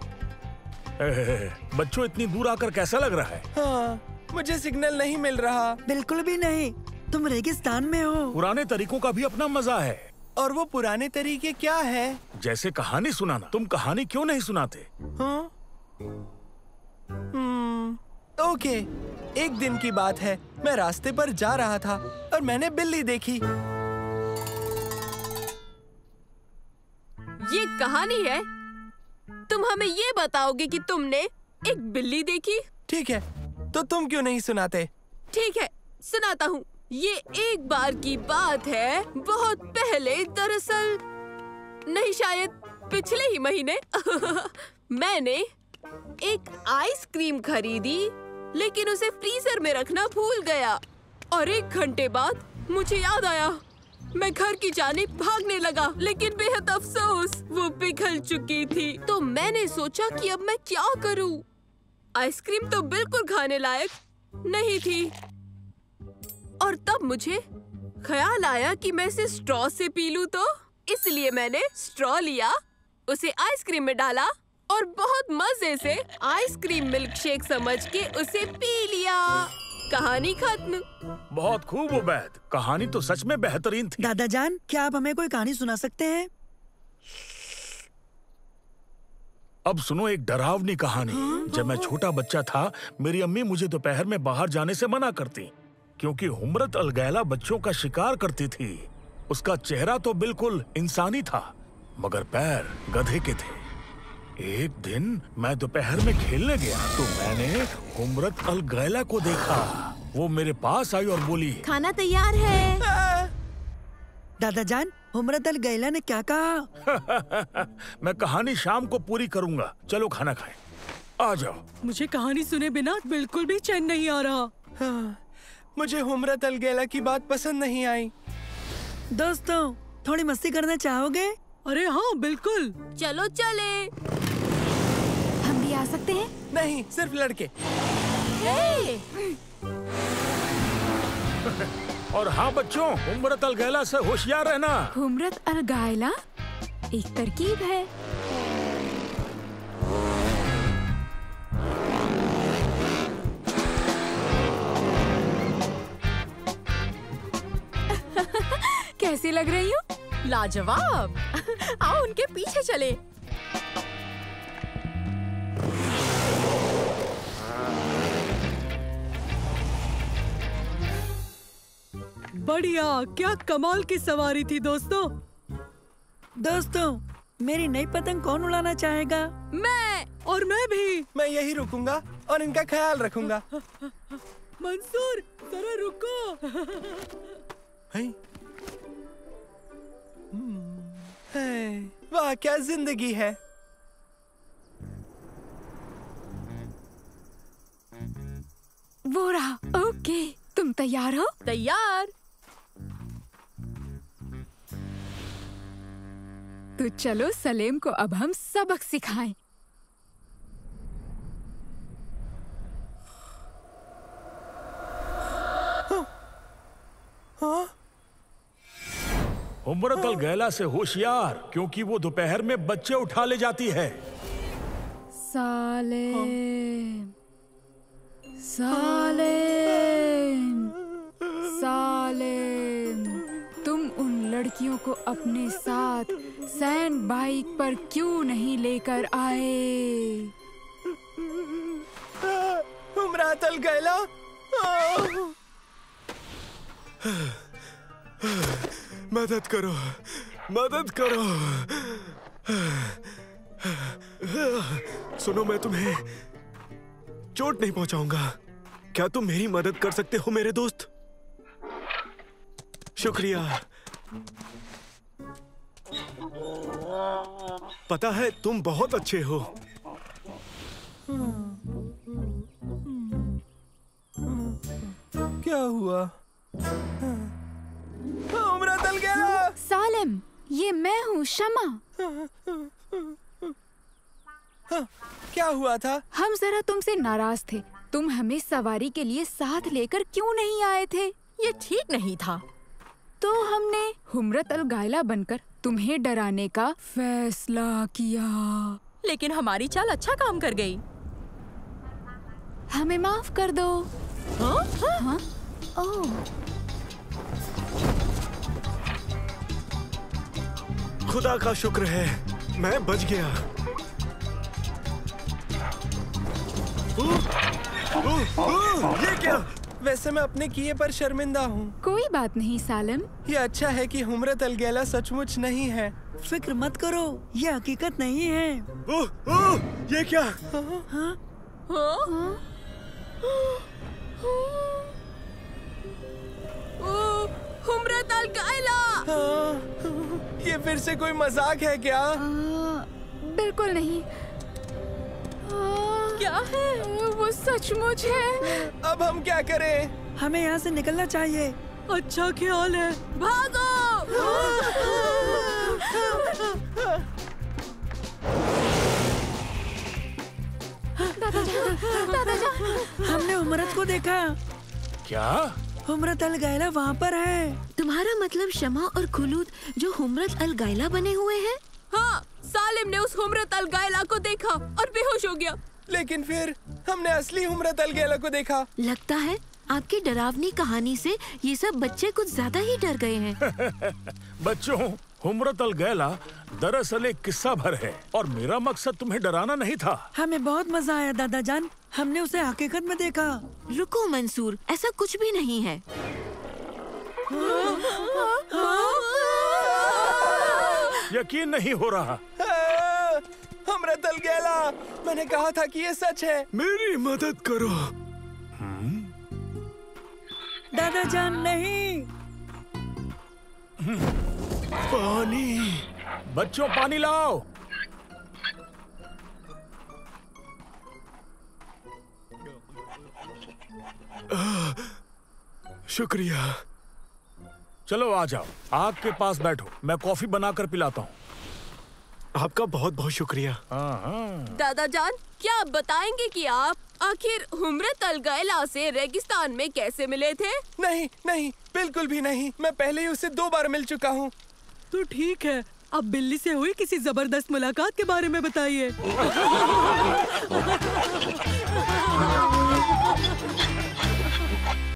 बच्चों, इतनी दूर आकर कैसा लग रहा है? हाँ, मुझे सिग्नल नहीं मिल रहा। बिल्कुल भी नहीं, तुम रेगिस्तान में हो। पुराने तरीकों का भी अपना मजा है। और वो पुराने तरीके क्या है? जैसे कहानी सुनाना। तुम कहानी क्यों नहीं सुनाते? हाँ? ओके, एक दिन की बात है। मैं रास्ते पर जा रहा था और मैंने बिल्ली देखी। ये कहानी है? तुम हमें ये बताओगे कि तुमने एक बिल्ली देखी? ठीक है, तो तुम क्यों नहीं सुनाते? ठीक है, सुनाता हूँ। ये एक बार की बात है, बहुत पहले, दरअसल नहीं, शायद पिछले ही महीने मैंने एक आइसक्रीम खरीदी, लेकिन उसे फ्रीजर में रखना भूल गया। और 1 घंटे बाद मुझे याद आया। मैं घर की जानिब भागने लगा, लेकिन बेहद अफसोस, वो पिघल चुकी थी। तो मैंने सोचा कि अब मैं क्या करूं? आइसक्रीम तो बिल्कुल खाने लायक नहीं थी। और तब मुझे ख्याल आया कि मैं इसे स्ट्रॉ से पी लूं, तो इसलिए मैंने स्ट्रॉ लिया, उसे आइसक्रीम में डाला और बहुत मजे से आइसक्रीम मिल्क शेक समझ के उसे पी लिया। कहानी खत्म। बहुत खूब उबैद, कहानी तो सच में बेहतरीन थी। दादा जान, क्या आप हमें कोई कहानी सुना सकते हैं? अब सुनो एक डरावनी कहानी। जब मैं छोटा बच्चा था, मेरी अम्मी मुझे दोपहर में बाहर जाने से मना करती, क्योंकि हुम्रत अलगैला बच्चों का शिकार करती थी। उसका चेहरा तो बिल्कुल इंसानी था, मगर पैर गधे के थे। एक दिन मैं दोपहर में खेलने गया तो मैंने हुम्रत अलगैला को देखा। वो मेरे पास आई और बोली, खाना तैयार है। दादा जान, हुम्रत अलगैला ने क्या कहा? मैं कहानी शाम को पूरी करूंगा। चलो खाना खाएं। आ जाओ। मुझे कहानी सुने बिना बिल्कुल भी चैन नहीं आ रहा। हाँ, मुझे हुम्रत अलगैला की बात पसंद नहीं आई। दोस्तों, थोड़ी मस्ती करना चाहोगे? अरे हाँ, बिल्कुल। चलो चले। हम भी आ सकते हैं? नहीं, सिर्फ लड़के। और हाँ बच्चों, हुम्रत अलगैला से होशियार रहना। हुम्रत अलगैला एक तरकीब है। कैसी लग रही हूँ? लाजवाब। आओ उनके पीछे चले। बढ़िया, क्या कमाल की सवारी थी दोस्तों। दोस्तों, मेरी नई पतंग कौन उड़ाना चाहेगा? मैं। और मैं भी। मैं यही रुकूंगा और इनका ख्याल रखूंगा। मंसूर जरा रुको। वाह क्या जिंदगी है। वो रहा। ओके, तुम तैयार हो? तैयार। तो चलो सलेम को अब हम सबक सिखाएं। उम्रत अल गैला से होशियार, क्योंकि वो दोपहर में बच्चे उठा ले जाती है। सालेम, सालेम, सालेम, तुम उन लड़कियों को अपने साथ सैंड बाइक पर क्यों नहीं लेकर आए? उम्रत अल गैला। मदद करो, मदद करो। सुनो, मैं तुम्हें चोट नहीं पहुंचाऊंगा। क्या तुम मेरी मदद कर सकते हो मेरे दोस्त? शुक्रिया। पता है तुम बहुत अच्छे हो। क्या हुआ? उम्रत अल गैला। सालेम, ये मैं हूँ शमा। क्या हुआ था? हम जरा तुमसे नाराज थे। तुम हमें सवारी के लिए साथ लेकर क्यों नहीं आए थे? ये ठीक नहीं था। तो हमने हुम्रत अल गायला बनकर तुम्हें डराने का फैसला किया। लेकिन हमारी चाल अच्छा काम कर गई। हमें माफ कर दो। हाँ? हाँ? ओह। खुदा का शुक्र है, मैं बच गया। ये क्या? वैसे मैं अपने किए पर शर्मिंदा हूँ। कोई बात नहीं सालम। ये अच्छा है कि हुम्रत अल गैला सचमुच नहीं है। फिक्र मत करो, ये हकीकत नहीं है। ये क्या? हाँ? हुम्रत अल गैला। ये फिर से कोई मजाक है क्या? बिल्कुल नहीं। क्या है? वो सचमुच है। अब हम क्या करें? हमें यहाँ से निकलना चाहिए। अच्छा ख्याल है। भागो! दादाजान, हमने उमरत को देखा। क्या? उम्रत अल गैला वहाँ पर है। तुम्हारा मतलब शमा और खुलूद जो हुम्रत अल गैला बने हुए हैं? हाँ, सालिम ने उस हुम्रत अल गैला को देखा और बेहोश हो गया। लेकिन फिर हमने असली हुम्रत अल गैला को देखा। लगता है आपकी डरावनी कहानी से ये सब बच्चे कुछ ज्यादा ही डर गए हैं। बच्चों, हुम्रत अल गैला दरअसल एक किस्सा भर है और मेरा मकसद तुम्हें डराना नहीं था। हमें बहुत मजा आया दादाजान, हमने उसे हकीकत में देखा। रुको मंसूर, ऐसा कुछ भी नहीं है। यकीन नहीं हो रहा। हुम्रत अल गैला, मैंने कहा था कि ये सच है। मेरी मदद करो। दादाजान नहीं। पानी। बच्चों, पानी लाओ। शुक्रिया। चलो आ जाओ, आग के पास बैठो, मैं कॉफी बनाकर पिलाता हूँ। आपका बहुत बहुत शुक्रिया। दादाजान, क्या आप बताएंगे कि आप आखिर हुम्रत अल गैला से रेगिस्तान में कैसे मिले थे? नहीं नहीं, बिल्कुल भी नहीं। मैं पहले ही उससे 2 बार मिल चुका हूँ। तो ठीक है, अब बिल्ली से हुई किसी जबरदस्त मुलाकात के बारे में बताइए।